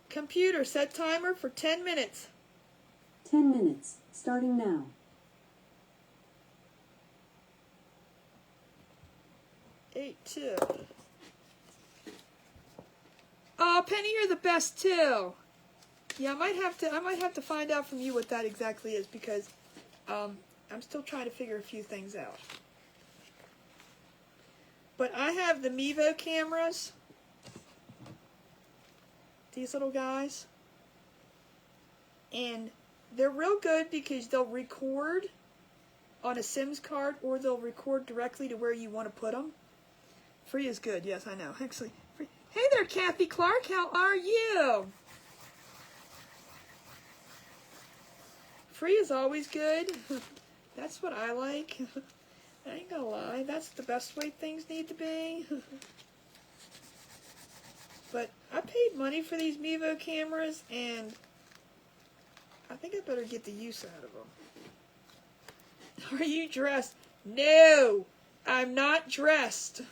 Computer, set timer for 10 minutes. 10 minutes, starting now. 8-2. Oh, Penny, you're the best too. Yeah, I might have to find out from you what that exactly is, because I'm still trying to figure a few things out. But I have the Mevo cameras. These little guys. And they're real good because they'll record on a Sims card, or they'll record directly to where you want to put them. Free is good, yes, I know. Actually, free. Hey there, Kathy Clark, how are you? Free is always good. That's what I like. I ain't gonna lie, that's the best way things need to be. But I paid money for these Mevo cameras, and I think I better get the use out of them. Are you dressed? No, I'm not dressed.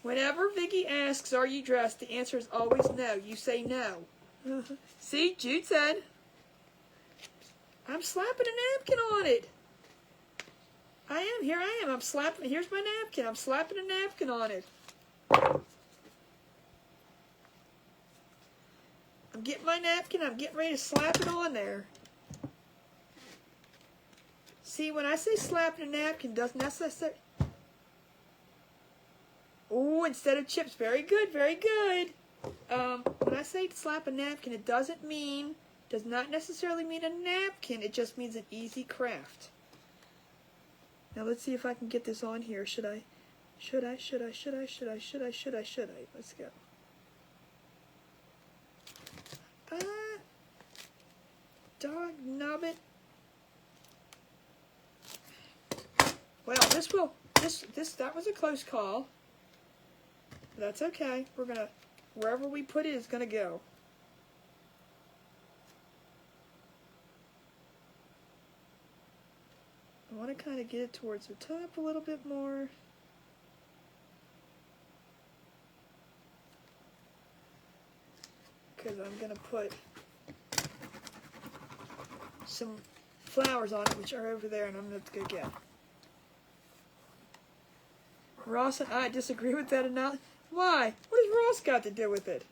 Whenever Vicky asks, are you dressed, the answer is always no. You say no. See, Jude said. I'm slapping a napkin on it. I am. Here I am. I'm slapping. Here's my napkin. I'm slapping a napkin on it. I'm getting my napkin. I'm getting ready to slap it on there. See, when I say slapping a napkin, doesn't necessarily... Oh, instead of chips. Very good, very good. When I say slap a napkin, it does not necessarily mean a napkin. It just means an easy craft. Now let's see if I can get this on here. Should I? Let's go. Dog nubbit. Well, that was a close call. That's okay. We're gonna, wherever we put it is gonna go. I want to kind of get it towards the top a little bit more. Because I'm going to put some flowers on it, which are over there, and I'm going to go get. Ross and I disagree with that enough. Why? What has Ross got to do with it?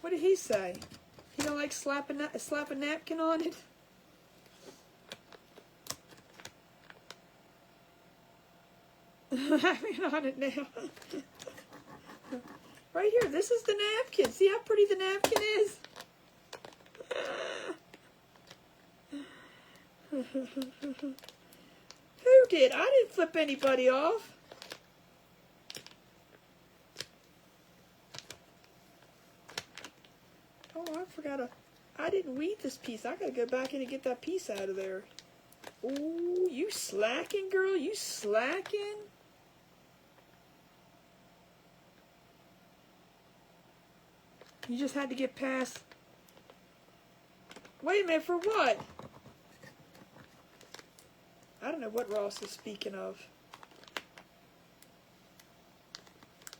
What did he say? He don't like slap a napkin on it? I'm on it now. Right here, this is the napkin. See how pretty the napkin is? Who did? I didn't flip anybody off. Oh, I forgot I didn't weed this piece. I gotta go back in and get that piece out of there. Ooh, you slacking, girl? You slacking? You just had to get past. Wait a minute, for what? I don't know what Ross is speaking of.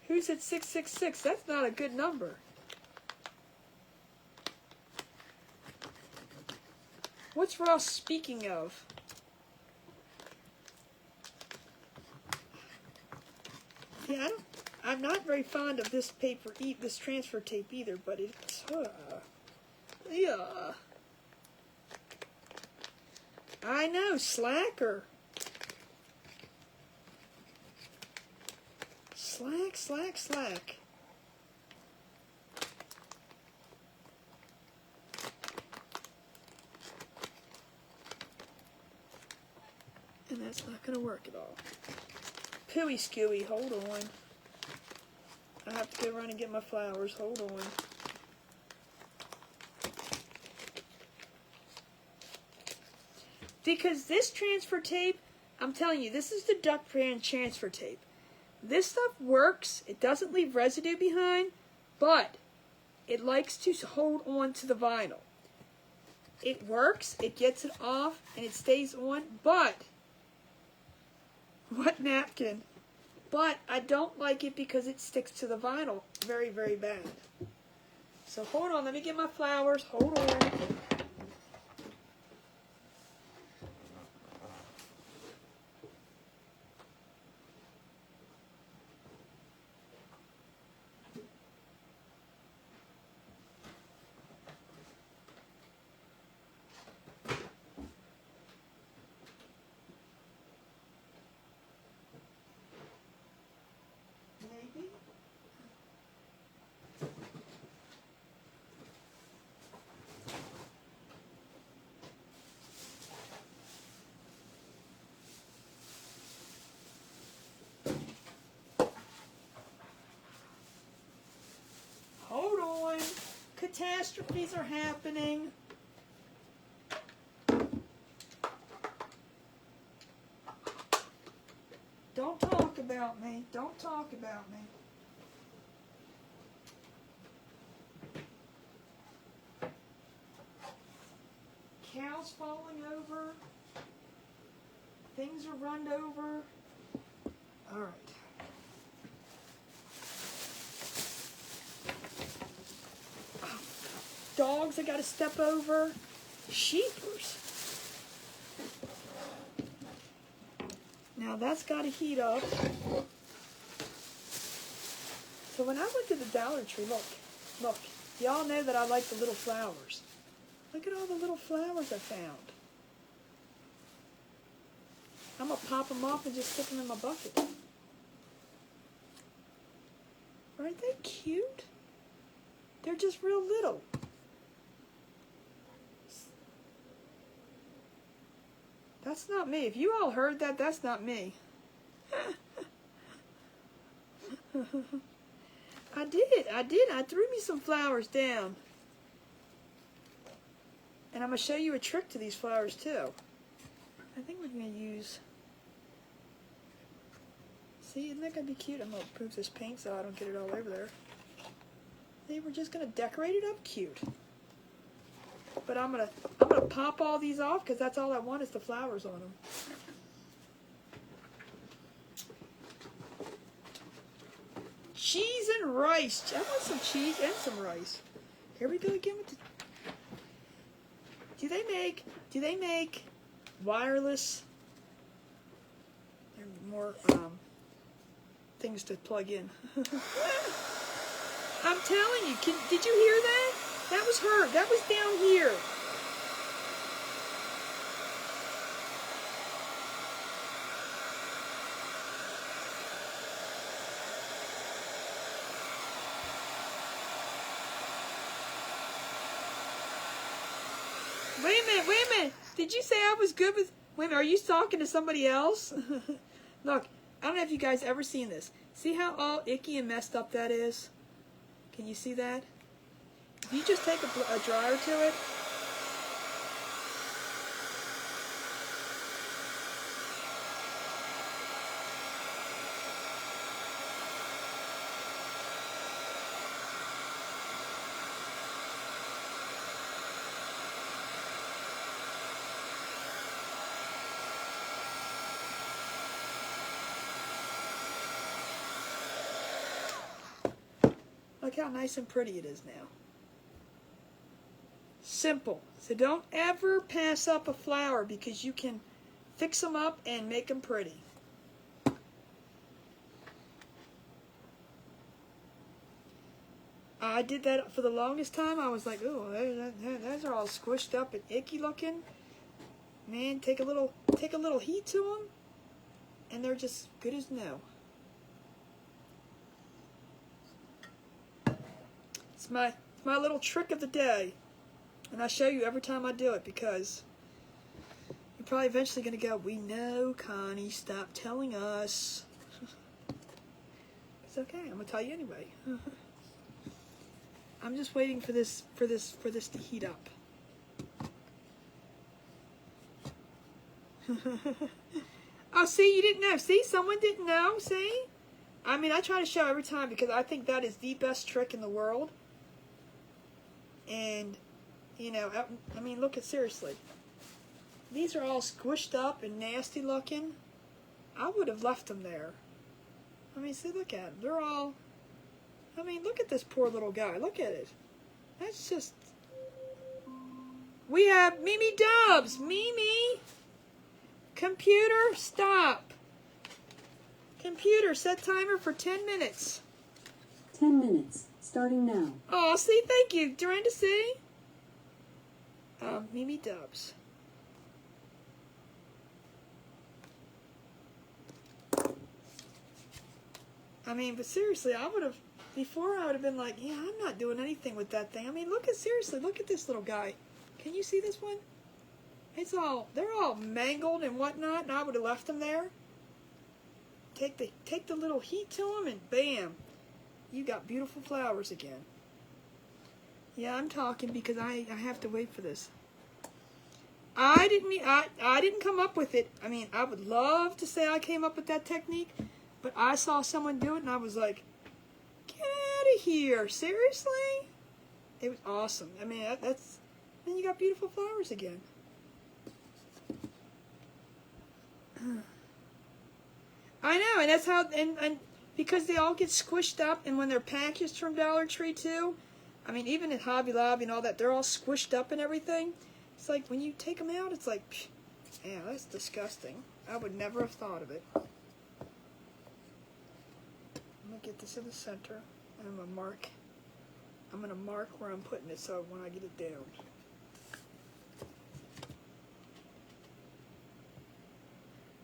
Who's at 666? That's not a good number. What's Ross speaking of? Yeah, I'm not very fond of this paper, this transfer tape either, but it's, yeah. I know, slacker. Slack, slack, slack. And that's not going to work at all. Pooey scooey, hold on. I have to go run and get my flowers. Hold on. Because this transfer tape, I'm telling you, this is the Duck Brand transfer tape. This stuff works. It doesn't leave residue behind, but it likes to hold on to the vinyl. It works, it gets it off, and it stays on, but what napkin? But I don't like it because it sticks to the vinyl very, very bad. So hold on, let me get my flowers. Hold on. Maybe. Hold on. Catastrophes are happening. Don't talk about me. Don't talk about me. Cows falling over. Things are run over. All right. Oh, dogs I got to step over. Sheepers. Now that's got to heat up. So when I went to the Dollar Tree, look, y'all know that I like the little flowers. Look at all the little flowers I found. I'm going to pop them off and just stick them in my bucket. Aren't they cute? They're just real little. That's not me. If you all heard that, that's not me. I did. I threw me some flowers down. And I'm going to show you a trick to these flowers too. I think we're going to use... See, isn't that going to be cute? I'm going to move this paint so I don't get it all over there. See, we're just going to decorate it up cute. But I'm gonna pop all these off because that's all I want is the flowers on them. Cheese and rice. I want some cheese and some rice. Here we go again with the... Do they make wireless? There are more things to plug in. I'm telling you, did you hear that? That was her. That was down here. Wait a minute. Did you say I was good with... Wait a minute, are you talking to somebody else? Look, I don't know if you guys ever seen this. See how all icky and messed up that is? Can you see that? If you just take a dryer to it... Look how nice and pretty it is now. Simple. So don't ever pass up a flower because you can fix them up and make them pretty. I did that for the longest time. I was like, oh, those are all squished up and icky looking. Man, take a little heat to them, and they're just good as new. It's my little trick of the day. And I show you every time I do it because you're probably eventually going to go, we know, Connie, stop telling us. It's okay, I'm going to tell you anyway. I'm just waiting for this to heat up. Oh, see, you didn't know. See, someone didn't know, see? I mean, I try to show every time because I think that is the best trick in the world. And, you know, I mean, look at, seriously. These are all squished up and nasty looking. I would have left them there. I mean, see, look at them. They're all, I mean, look at this poor little guy. Look at it. That's just, we have Mimi Dubs. Mimi. Computer, stop. Computer, set timer for 10 minutes. 10 minutes, starting now. Oh, see, thank you. Dorinda, see? Mimi Dubs. I mean, but seriously, I would have, before I would have been like, yeah, I'm not doing anything with that thing. I mean, seriously, look at this little guy. Can you see this one? They're all mangled and whatnot, and I would have left them there. Take the little heat to them, and bam, you got beautiful flowers again. Yeah, I'm talking because I have to wait for this. I didn't come up with it. I mean, I would love to say I came up with that technique, but I saw someone do it, and I was like, get out of here, seriously? It was awesome. I mean, then you got beautiful flowers again. I know, and that's how, and because they all get squished up, and when they're packaged from Dollar Tree too, I mean, even at Hobby Lobby and all that, they're all squished up and everything. It's like, when you take them out, it's like, psh, yeah, that's disgusting. I would never have thought of it. I'm going to get this in the center, and I'm going to mark where I'm putting it so when I get it down.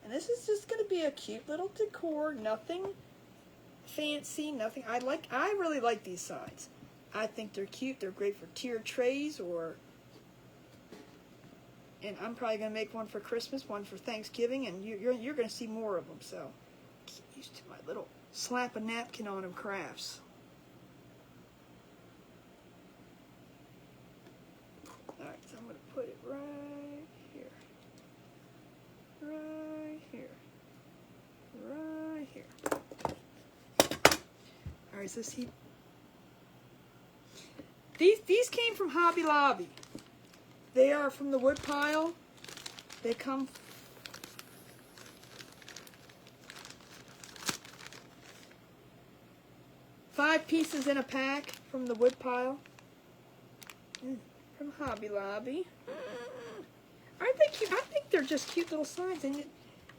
And this is just going to be a cute little decor, nothing fancy, nothing. I really like these signs. I think they're cute. They're great for tiered trays, and I'm probably going to make one for Christmas, one for Thanksgiving, and you're going to see more of them. So get used to my little slap a napkin on them crafts. All right, so I'm going to put here. All right, so see. These came from Hobby Lobby. They are from the wood pile. They come 5 pieces in a pack from the wood pile. From Hobby Lobby. Aren't they cute? I think they're just cute little signs, and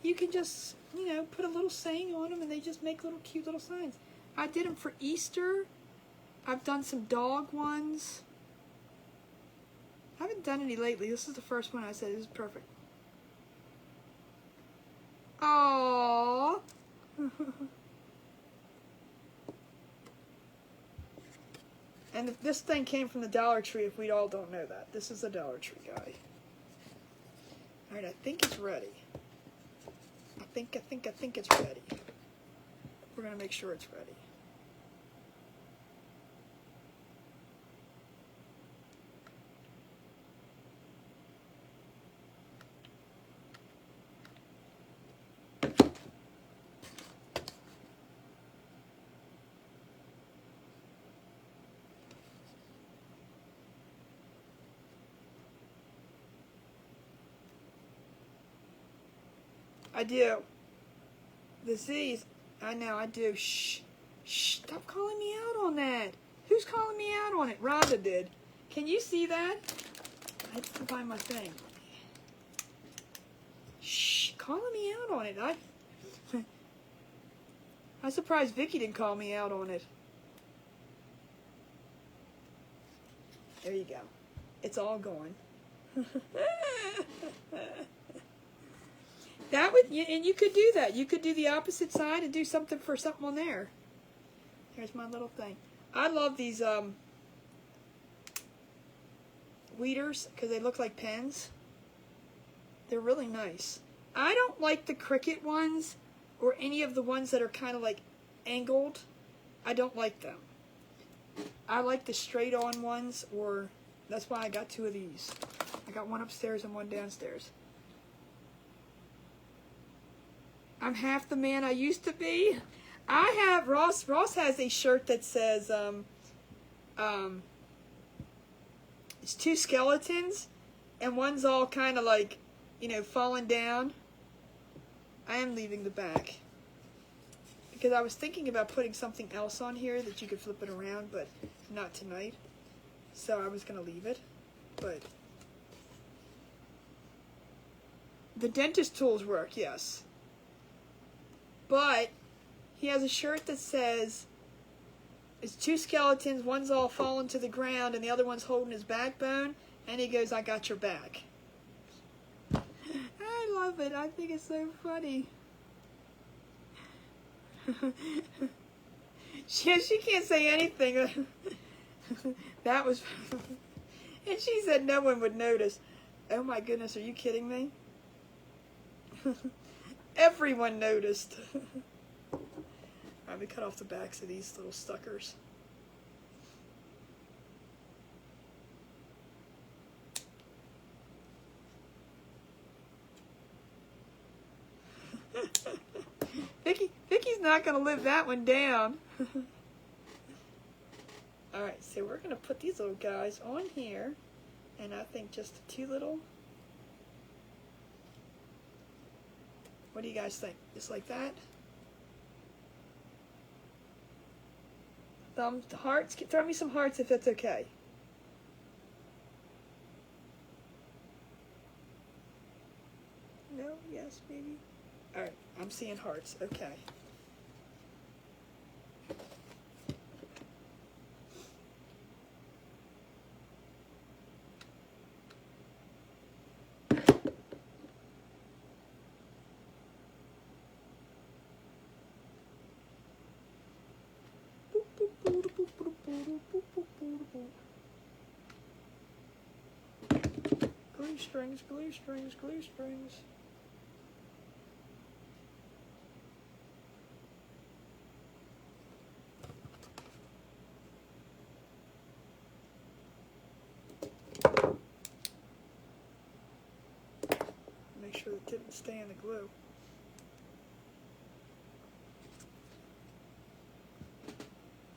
you can just, you know, put a little saying on them, and they just make little cute little signs. I did them for Easter. I've done some dog ones. I haven't done any lately. This is the first one I said this is perfect. Aww. And this thing came from the Dollar Tree, if we all don't know that. This is a Dollar Tree guy. Alright, I think it's ready. I think it's ready. We're gonna make sure it's ready. I do. The Z's. I know, I do. Shh. Shh. Stop calling me out on that. Who's calling me out on it? Rhonda did. Can you see that? I have to find my thing. Shh. Calling me out on it. I'm surprised Vicky didn't call me out on it. There you go. It's all going. That would, and you could do that. You could do the opposite side and do something for something on there. Here's my little thing. I love these weeders because they look like pens. They're really nice. I don't like the Cricut ones or any of the ones that are kind of like angled. I don't like them. I like the straight on ones, or that's why I got 2 of these. I got one upstairs and one downstairs. I'm half the man I used to be. I have, Ross has a shirt that says, it's 2 skeletons, and one's all kind of like, you know, falling down. I am leaving the back. Because I was thinking about putting something else on here that you could flip it around, but not tonight. So I was going to leave it, but the dentist tools work, yes. But he has a shirt that says it's 2 skeletons, one's all fallen to the ground and the other one's holding his backbone, and he goes, "I got your back." I love it. I think it's so funny. She can't say anything. That was and she said no one would notice. Oh my goodness, are you kidding me? Everyone noticed. Alright, we cut off the backs of these little suckers. Vicky's not going to live that one down. Alright, so we're going to put these little guys on here. And I think just 2 little... What do you guys think? Just like that? Thumbs, hearts. Throw me some hearts if that's okay. No? Yes? Maybe? Alright, I'm seeing hearts. Okay. Glue strings, glue strings, glue strings. Make sure it didn't stay in the glue.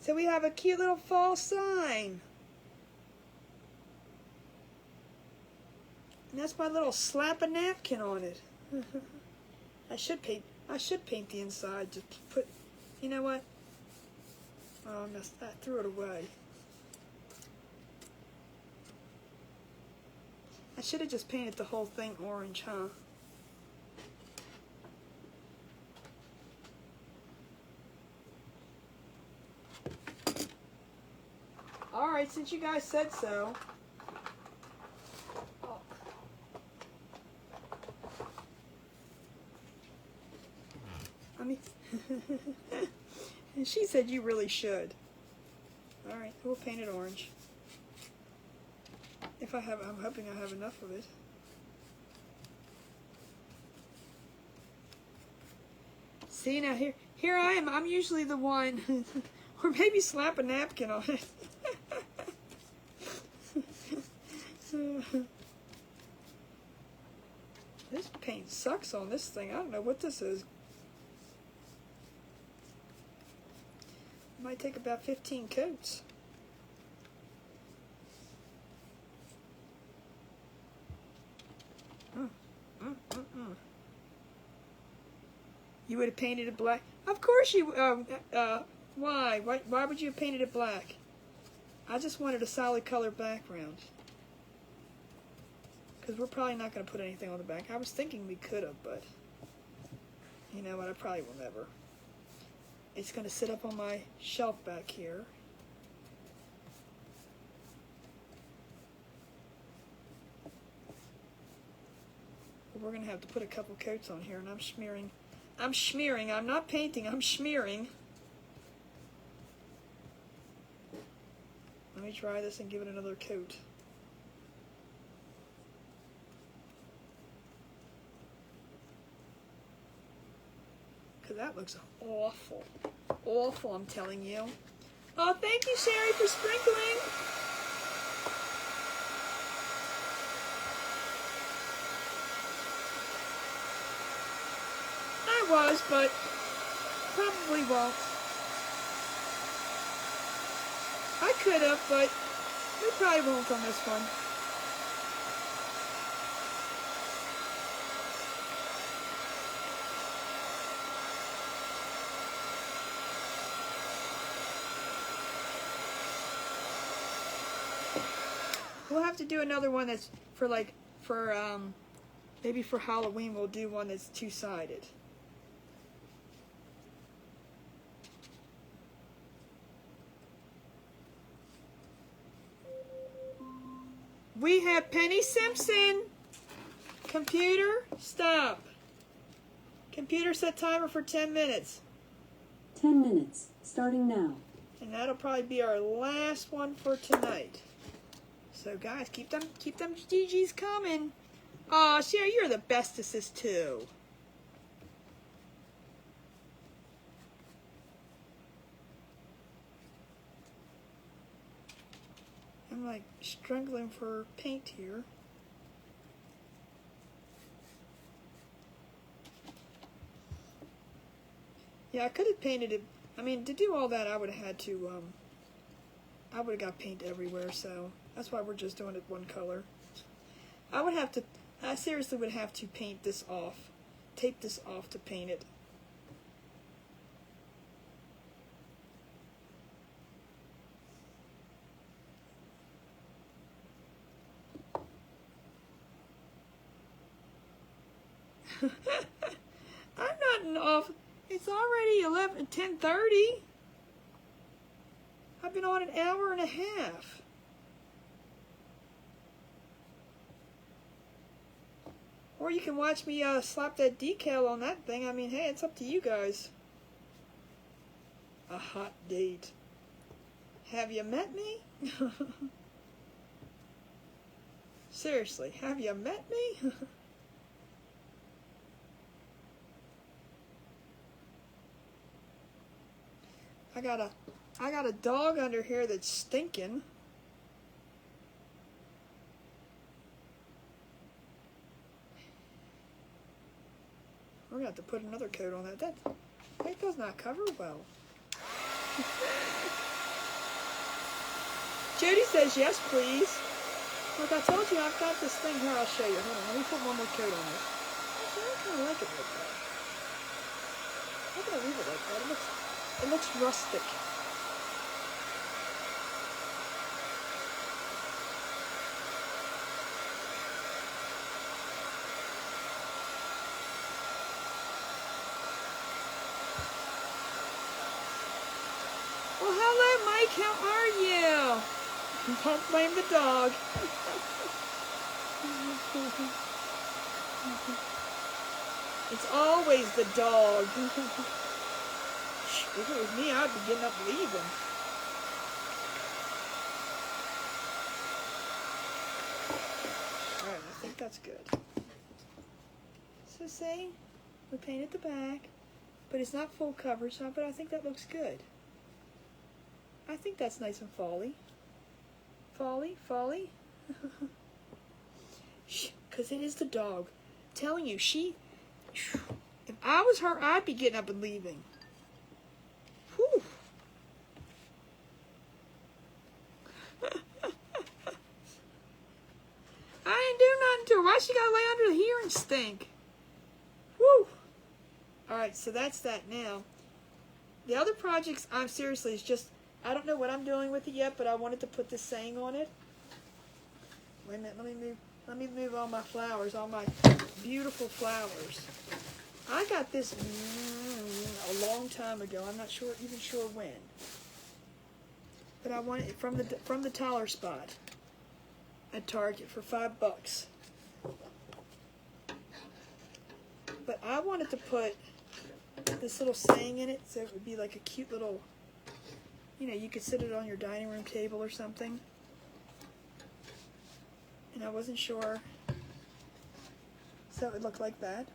So we have a cute little fall sign. And that's my little slap a napkin on it. I should paint the inside. Just put, you know what? Oh, I threw it away. I should have just painted the whole thing orange, huh? Alright, since you guys said so. Oh. I mean, and she said you really should. Alright, we'll paint it orange. If I have, I'm hoping I have enough of it. See, now here I am. I'm usually the one, or maybe slap a napkin on it. This paint sucks on this thing. I don't know what this is. It might take about 15 coats. You would have painted it black? Of course you. Why? Why would you have painted it black? I just wanted a solid color background. Because we're probably not going to put anything on the back. I was thinking we could have, but you know what? I probably will never. It's going to sit up on my shelf back here. But we're going to have to put a couple coats on here, and I'm smearing. I'm not painting, I'm smearing. Let me try this and give it another coat. Because that looks awful. Awful, I'm telling you. Oh, thank you, Sherry, for sprinkling. I was, but probably won't. I could have, but we probably won't on this one. We'll have to do another one that's for maybe for Halloween we'll do one that's two-sided. We have Penny Simpson. Computer, stop. Computer, set timer for 10 minutes. 10 minutes, starting now. And that'll probably be our last one for tonight. So guys, keep them GGs coming. Aw, Sherry, you're the bestest too. I'm like struggling for paint here. Yeah, I could have painted it. I mean, to do all that, I would have had to, I would have got paint everywhere, so that's why we're just doing it one color. I seriously would have to paint this off, tape this off to paint it. I'm not off. It's already 10:30. I've been on an hour and a half. Or you can watch me slap that decal on that thing. I mean, hey, it's up to you guys. A hot date. Have you met me? Seriously, have you met me? I got a dog under here that's stinking. We're gonna have to put another coat on that. That does not cover well. Jody says yes, please. Look, I told you I've got this thing here. I'll show you. Hold on. Let me put one more coat on it. Actually, I kind of like it like that. How can I leave it like that? It looks rustic. Well, hello, Mike. How are you? Don't blame the dog. It's always the dog. If it was me, I'd be getting up and leaving. Alright, I think that's good. So see, we painted the back, but it's not full coverage, but I think that looks good. I think that's nice and folly. Folly. Because it is the dog. I'm telling you, if I was her, I'd be getting up and leaving. Whew. I ain't do nothing to her. Why she gotta lay under here and stink? Whew. Alright, so that's that now. The other projects, I'm seriously, it's just, I don't know what I'm doing with it yet, but I wanted to put this saying on it. Wait a minute, let me move all my flowers, all my beautiful flowers. I got this a long time ago. I'm not even sure when. But I want it from the Tyler Spot at Target for $5. But I wanted to put this little saying in it, so it would be like a cute little, you could sit it on your dining room table or something. And I wasn't sure. So it would look like that.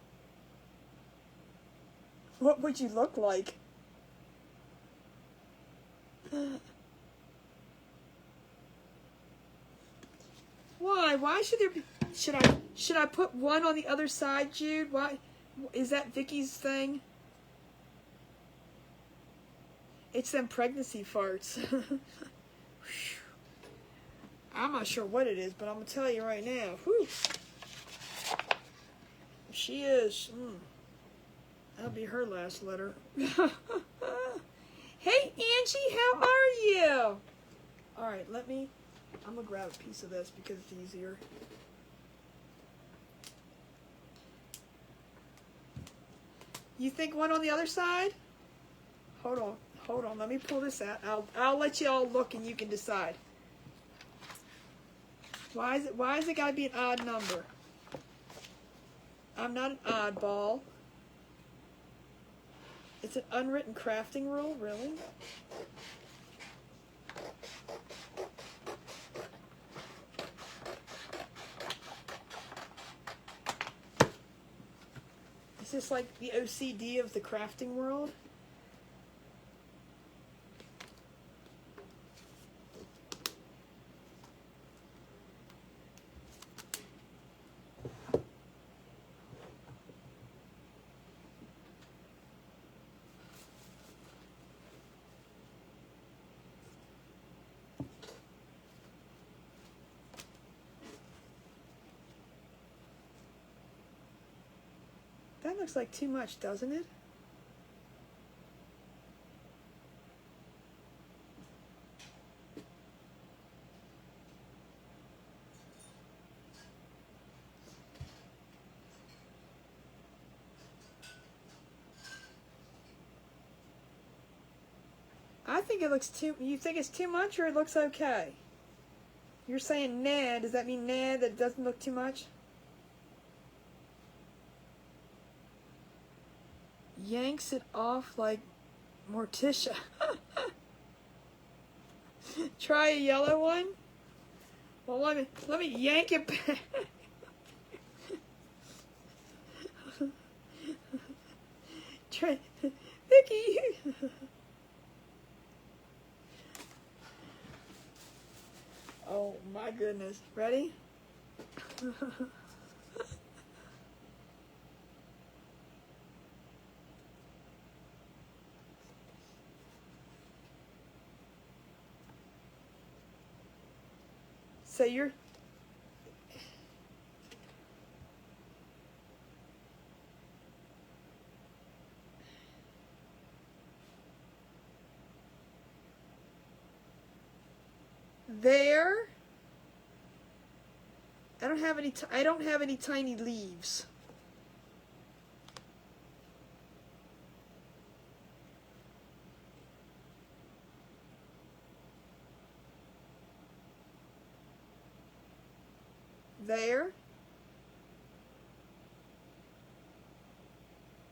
What would you look like? Why? Why should there be? Should I put one on the other side, Jude? Why? Is that Vicky's thing? It's them pregnancy farts. I'm not sure what it is, but I'm going to tell you right now. Whew. She is. That'll be her last letter. Hey, Angie, how are you? Alright, I'm going to grab a piece of this because it's easier. You think one on the other side? Hold on. Let me pull this out. I'll let you all look and you can decide. Why is it got to be an odd number? I'm not an oddball. It's an unwritten crafting rule, really? Is this like the OCD of the crafting world? That looks like too much, doesn't it? I think it looks too... You think it's too much or it looks okay? You're saying nah. Does that mean nah, that it doesn't look too much? Yanks it off like Morticia. Try a yellow one? Well, let me yank it back. Try, Vicky. Oh my goodness. Ready? So you're... There. I don't have any tiny leaves. There.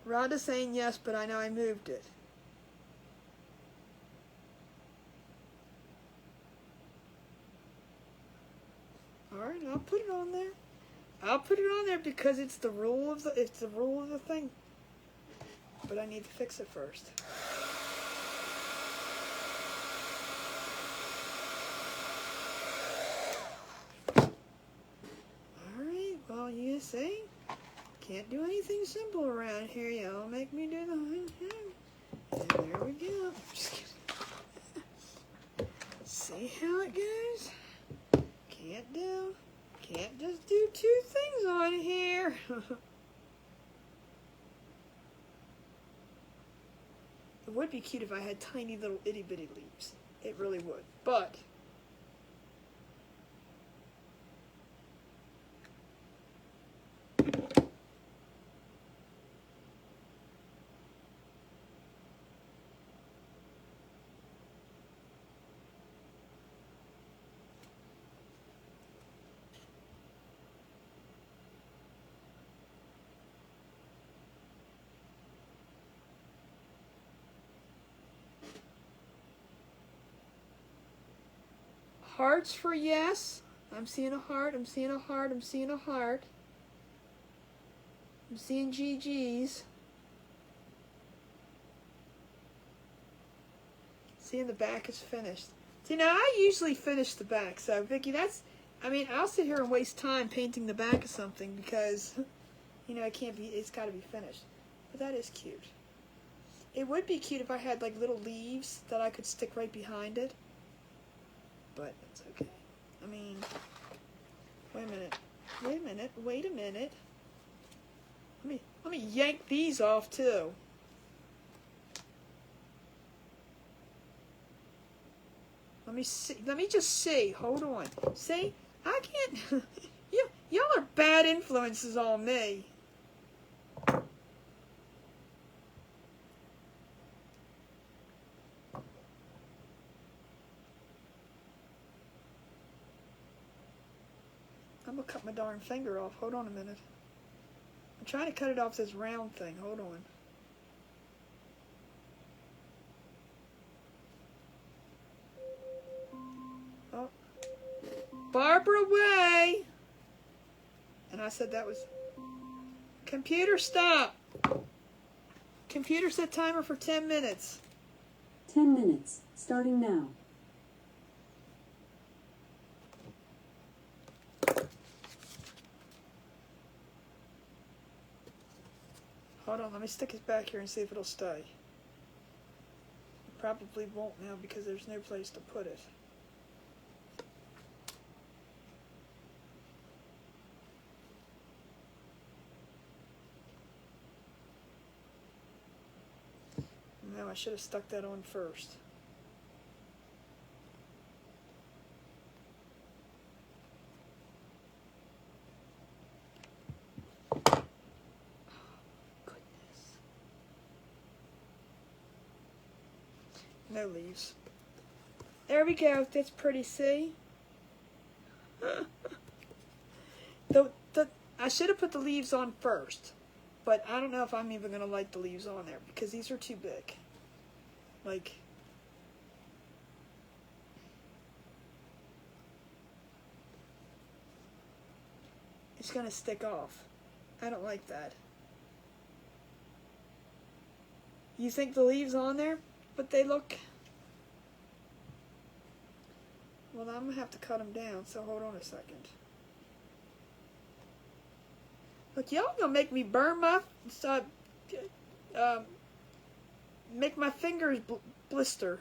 Rhonda's saying yes, but I know I moved it. Alright, I'll put it on there. I'll put it on there because it's the rule of the thing. But I need to fix it first. Alright, well you see, can't do anything simple around here. Y'all make me do the and there we go. Just kidding. See how it goes? Can't just do two things on here. It would be cute if I had tiny little itty bitty leaves. It really would. But hearts for yes. I'm seeing a heart. I'm seeing a heart. I'm seeing a heart. I'm seeing GGs. Seeing the back is finished. See, now I usually finish the back. So, Vicki, I'll sit here and waste time painting the back of something because, it's got to be finished. But that is cute. It would be cute if I had, like, little leaves that I could stick right behind it. But it's okay. Wait a minute. Let me yank these off too. Let me just see. Hold on. See? I can't y'all are bad influences on me. I'm gonna cut my darn finger off. Hold on a minute. I'm trying to cut it off this round thing. Hold on. Oh. Barbara Way! And I said that was... Computer, stop! Computer set timer for 10 minutes. 10 minutes, starting now. Hold on, let me stick it back here and see if it'll stay. It probably won't now because there's no place to put it. No, I should have stuck that on first. No leaves. There we go. That's pretty, see? I should have put the leaves on first. But I don't know if I'm even going to like the leaves on there. Because these are too big. Like... It's going to stick off. I don't like that. You think the leaves on there? But they look... Well, I'm going to have to cut them down, so hold on a second. Look, y'all going to make me burn my... make my fingers blister.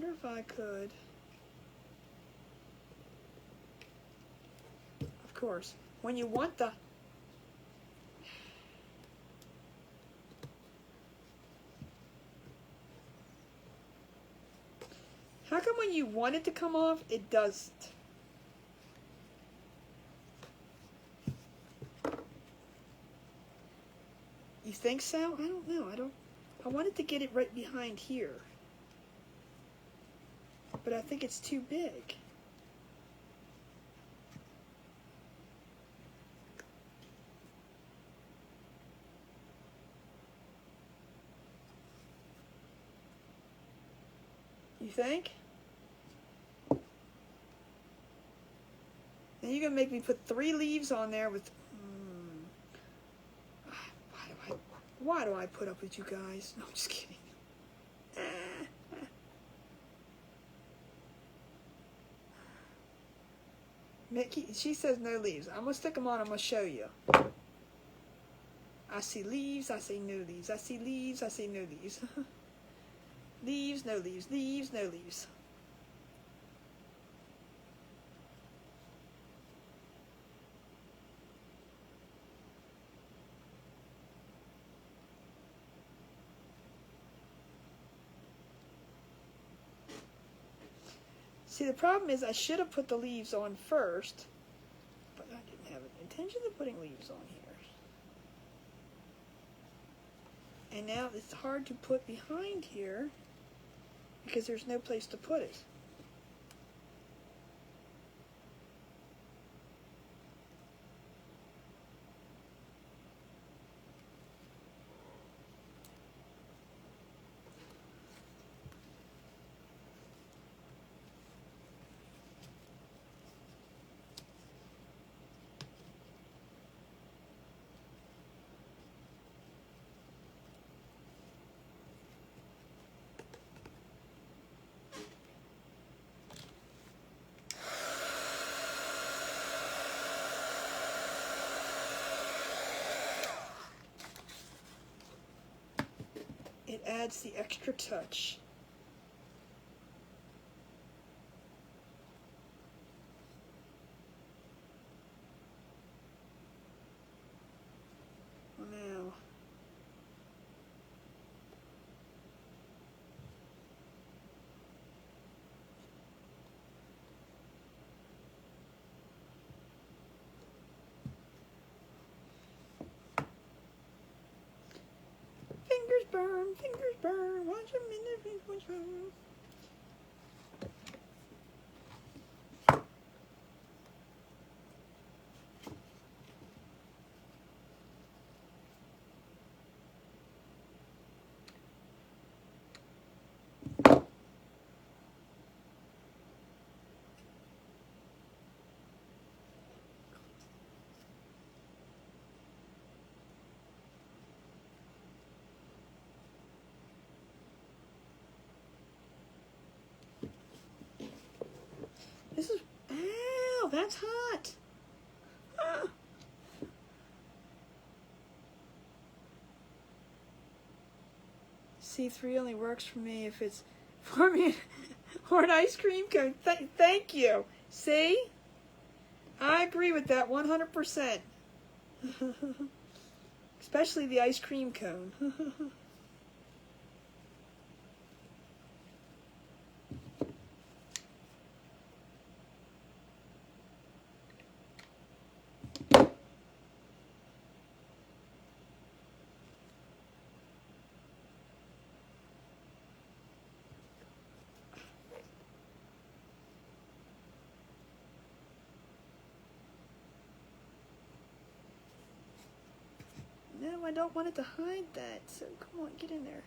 wonder if I could. Of course, when you want the... How come when you want it to come off, it doesn't? You think so? I don't know. I wanted to get it right behind here. But I think it's too big. You think? Then you're gonna make me put 3 leaves on there with... Why do I put up with you guys? No, I'm just kidding. Mickey, she says no leaves. I'm gonna stick them on. I'm gonna show you. I see leaves. I say no leaves. I see leaves. I say no leaves. Leaves, no leaves. Leaves, no leaves. See, the problem is I should have put the leaves on first, but I didn't have an intention of putting leaves on here. And now it's hard to put behind here because there's no place to put it. It adds the extra touch. Now, fingers burn, fingers burn, watch a minute, fingers burn. This is, ow, that's hot. Ah. C3 only works for me if it's for me or an ice cream cone. Thank you. See? I agree with that 100%. Especially the ice cream cone. No, I don't want it to hide that, so come on, get in there.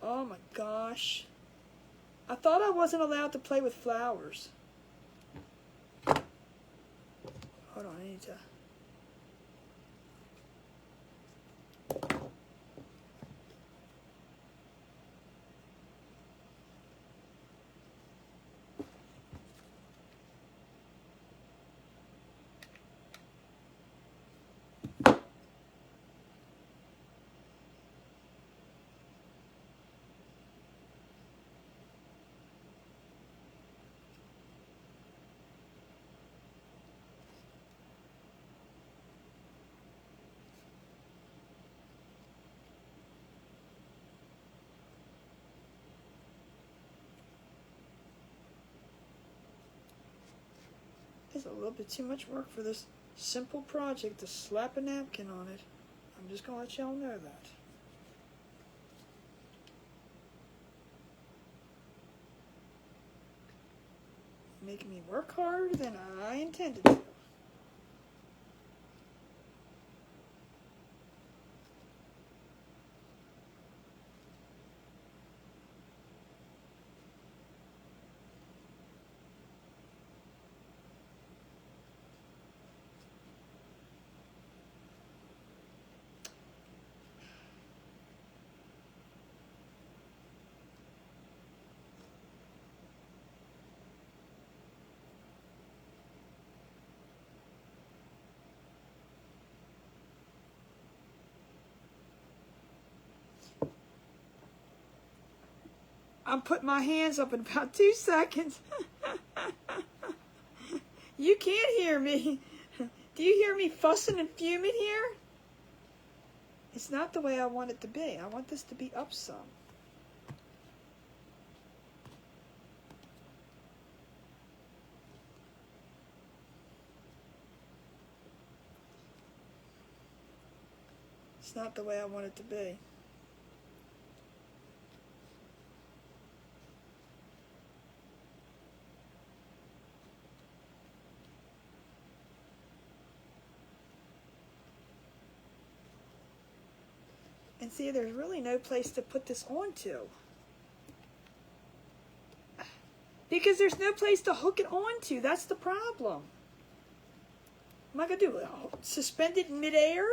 Oh my gosh. I thought I wasn't allowed to play with flowers. Hold on, I need to... It's a little bit too much work for this simple project to slap a napkin on it. I'm just going to let y'all know that. Making me work harder than I intended to. I'm putting my hands up in about 2 seconds. You can't hear me. Do you hear me fussing and fuming here? It's not the way I want it to be. I want this to be up some. It's not the way I want it to be. And see, there's really no place to put this onto. Because there's no place to hook it onto. That's the problem. What am I going to do? Suspend it in midair?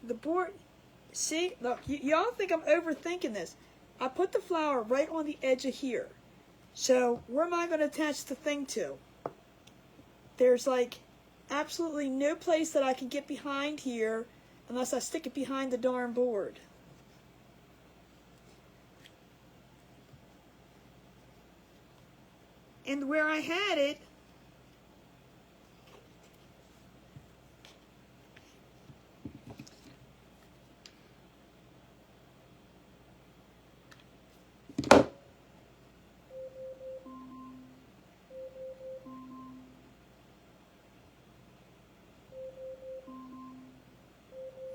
The board... See? Look, y'all think I'm overthinking this. I put the flower right on the edge of here. So, where am I going to attach the thing to? There's like absolutely no place that I can get behind here unless I stick it behind the darn board. And where I had it,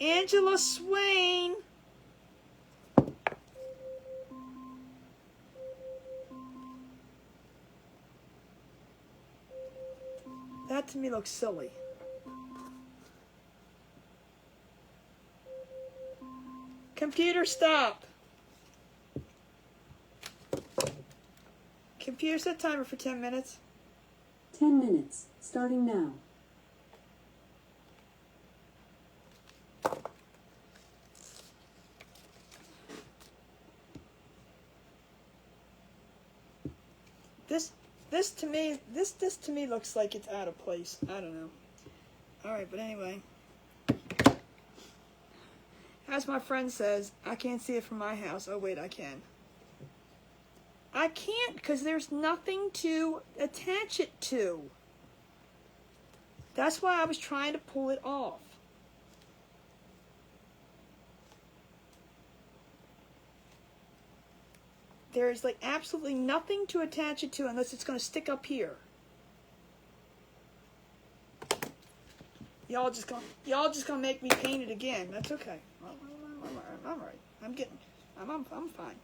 Angela Swain. That to me looks silly. Computer, stop. Computer, set timer for 10 minutes. 10 minutes, starting now. This to me looks like it's out of place. I don't know. All right, but anyway, as my friend says, I can't see it from my house. Oh wait, I can. I can't because there's nothing to attach it to. That's why I was trying to pull it off. There's like absolutely nothing to attach it to unless it's going to stick up here. Y'all just gonna make me paint it again. That's okay. I'm all right. I'm fine.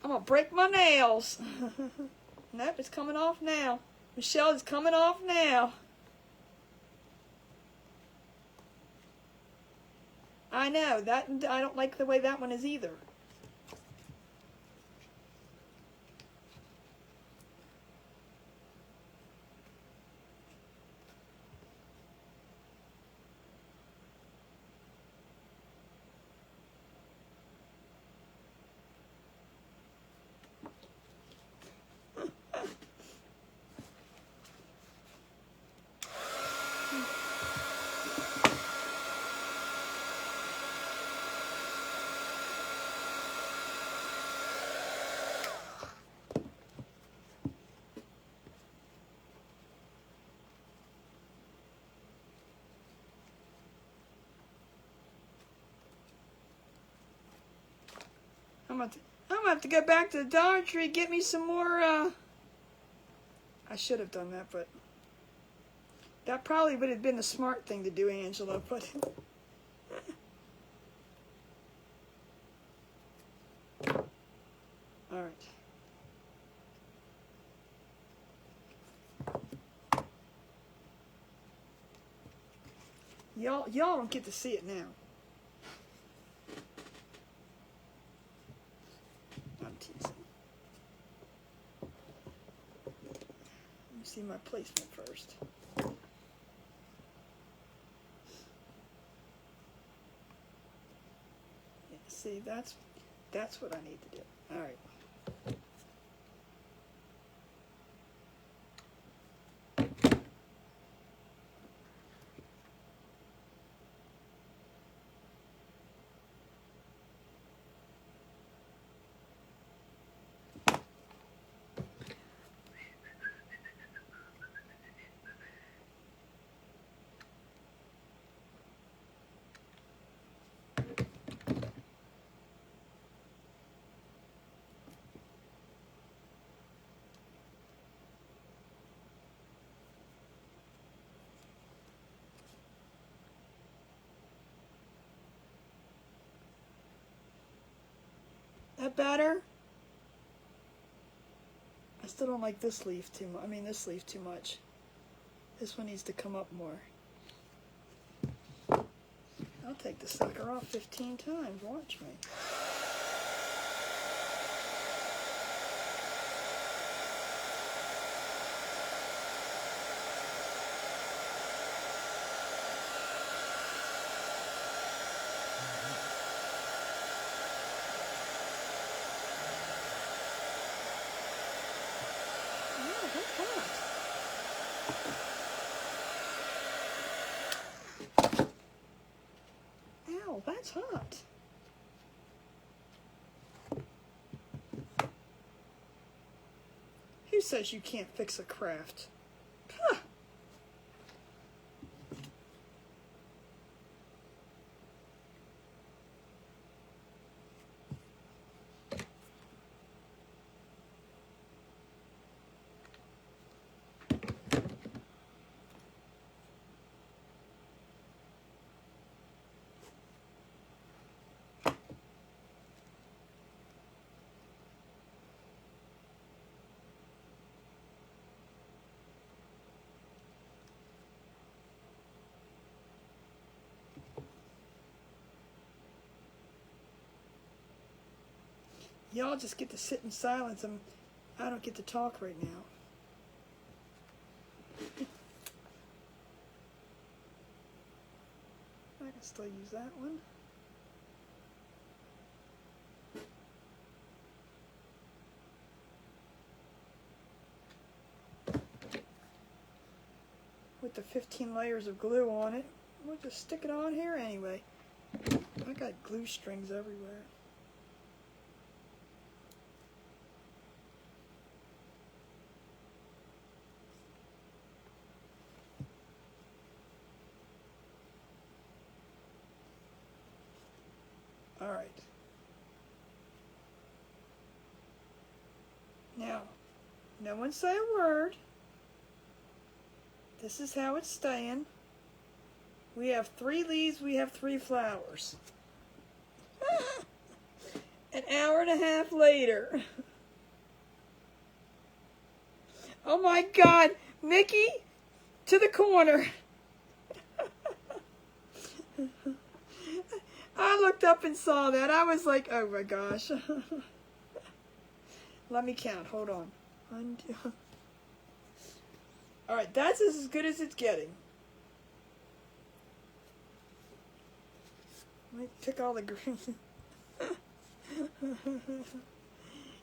I'm gonna break my nails. Nope, it's coming off now. Michelle, it's coming off now. I know, that I don't like the way that one is either. I'm gonna have to go back to the Dollar Tree and get me some more, I should have done that, but that probably would have been the smart thing to do, Angela, but all right. Y'all don't get to see it now. I'm teasing. Let me see my placement first. Yeah, see, that's what I need to do. All right. That better? I still don't like this leaf too much. I mean, this leaf too much. This one needs to come up more. I'll take the sucker off 15 times. Watch me. Ow, that's hot. Who says you can't fix a craft? Huh. Y'all just get to sit in silence and I don't get to talk right now. I can still use that one. With the 15 layers of glue on it, we'll just stick it on here anyway. I got glue strings everywhere. All right. Now, no one say a word. This is how it's staying. We have 3 leaves, we have 3 flowers. An hour and a half later. Oh my God, Mickey, to the corner. I looked up and saw that. I was like, oh my gosh. Let me count. Hold on. 1, 2. All right, that's as good as it's getting. Let me pick all the green.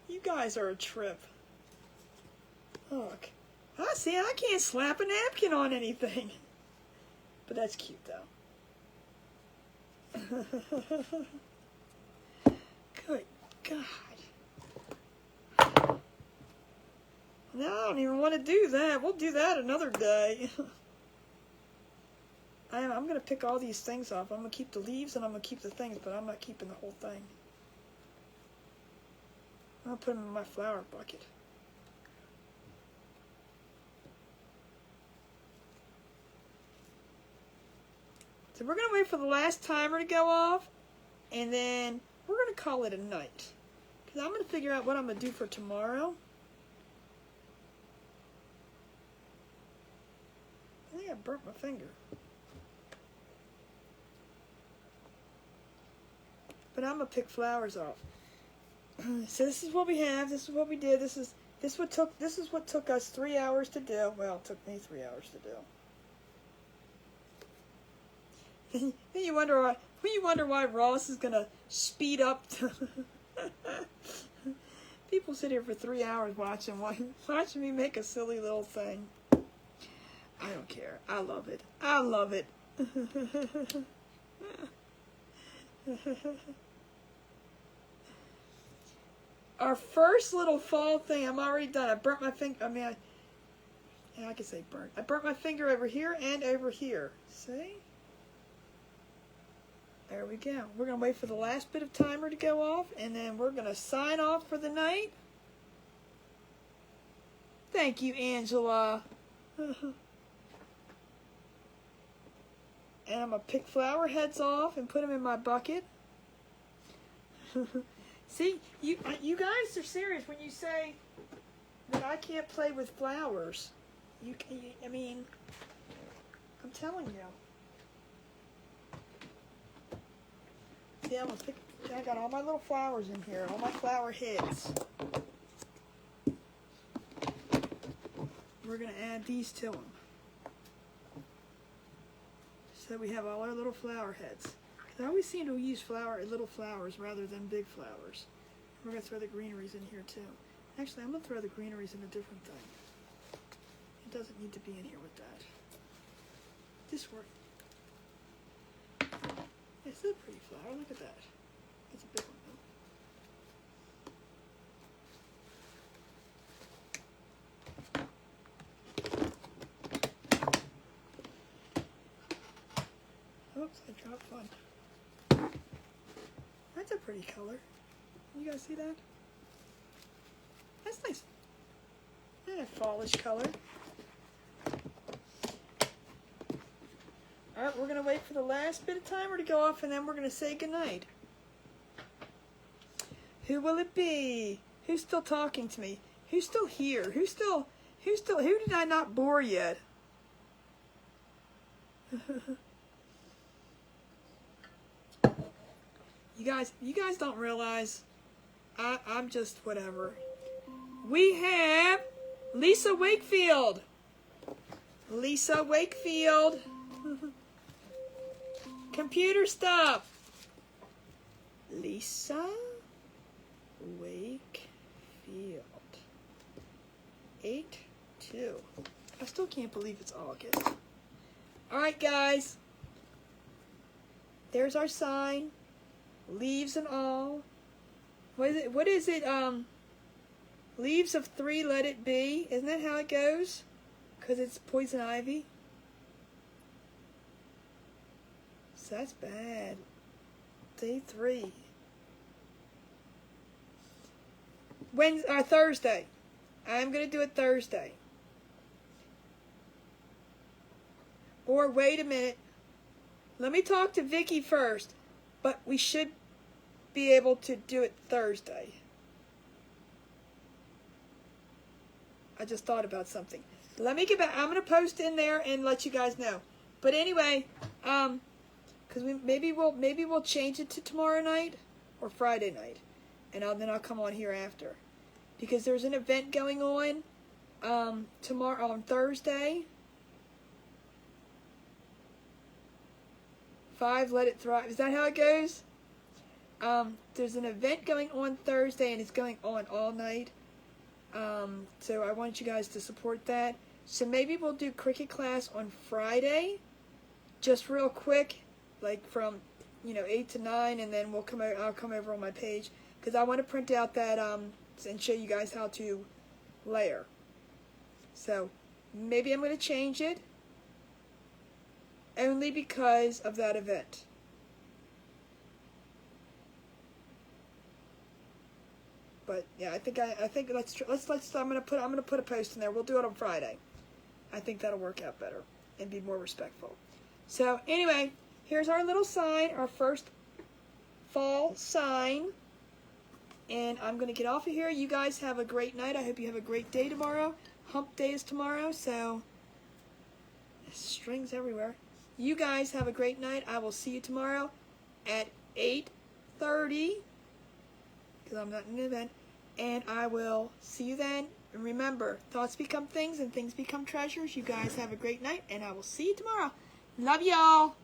You guys are a trip. Look. I see, I can't slap a napkin on anything. But that's cute, though. Good God. Now I don't even want to do that. We'll do that another day. I'm going to pick all these things off. I'm going to keep the leaves and I'm going to keep the things, but I'm not keeping the whole thing. I'll put them in my flower bucket. So we're going to wait for the last timer to go off, and then we're going to call it a night. Because I'm going to figure out what I'm going to do for tomorrow. I think I burnt my finger. But I'm going to pick flowers off. So this is what we have. This is what we did. This is what took us 3 hours to do. Well, it took me 3 hours to do. Then you wonder why Ross is gonna speed up. People sit here for 3 hours watching me make a silly little thing. I don't care. I love it. I love it. Our first little fall thing, I'm already done. I burnt my finger. I can say burnt. I burnt my finger over here and over here. See? There we go. We're going to wait for the last bit of timer to go off, and then we're going to sign off for the night. Thank you, Angela. And I'm going to pick flower heads off and put them in my bucket. See, you guys are serious when you say that I can't play with flowers. I mean, I'm telling you. See, I got all my little flowers in here, all my flower heads. We're going to add these to them. So we have all our little flower heads. I always seem to use little flowers rather than big flowers. We're going to throw the greeneries in here too. Actually, I'm going to throw the greeneries in a different thing. It doesn't need to be in here with that. This works. It's a pretty flower. Look at that. It's a big one though. Oops, I dropped one. That's a pretty color. You guys see that? That's nice. And a fallish color. Alright, we're going to wait for the last bit of timer to go off, and then we're going to say goodnight. Who will it be? Who's still talking to me? Who's still here? Who did I not bore yet? You guys don't realize I'm just whatever. We have Lisa Wakefield. Lisa Wakefield. Computer stop. Lisa Wakefield. 8-2. I still can't believe it's August. Alright, guys. There's our sign. Leaves and all. What is it? Leaves of 3, let it be. Isn't that how it goes? Because it's poison ivy. So that's bad. Day 3. Thursday. I'm going to do it Thursday. Or wait a minute. Let me talk to Vicky first. But we should be able to do it Thursday. I just thought about something. Let me get back. I'm going to post in there and let you guys know. But anyway, because maybe we'll change it to tomorrow night or Friday night, and then I'll come on here after, because there's an event going on tomorrow on Thursday. 5 Let It Thrive. Is that how it goes? There's an event going on Thursday, and it's going on all night. So I want you guys to support that. So maybe we'll do cricket class on Friday, just real quick, like from 8 to 9, and then I'll come over on my page, because I want to print out that and show you guys how to layer. So maybe I'm going to change it only because of that event. But yeah, I think I'm gonna put a post in there. We'll do it on Friday. I think that'll work out better and be more respectful. So anyway, here's our little sign, our first fall sign. And I'm gonna get off of here. You guys have a great night. I hope you have a great day tomorrow. Hump day is tomorrow, so strings everywhere. You guys have a great night. I will see you tomorrow at 8:30. Because I'm not in an event, and I will see you then. And remember, thoughts become things, and things become treasures. You guys have a great night, and I will see you tomorrow. Love y'all.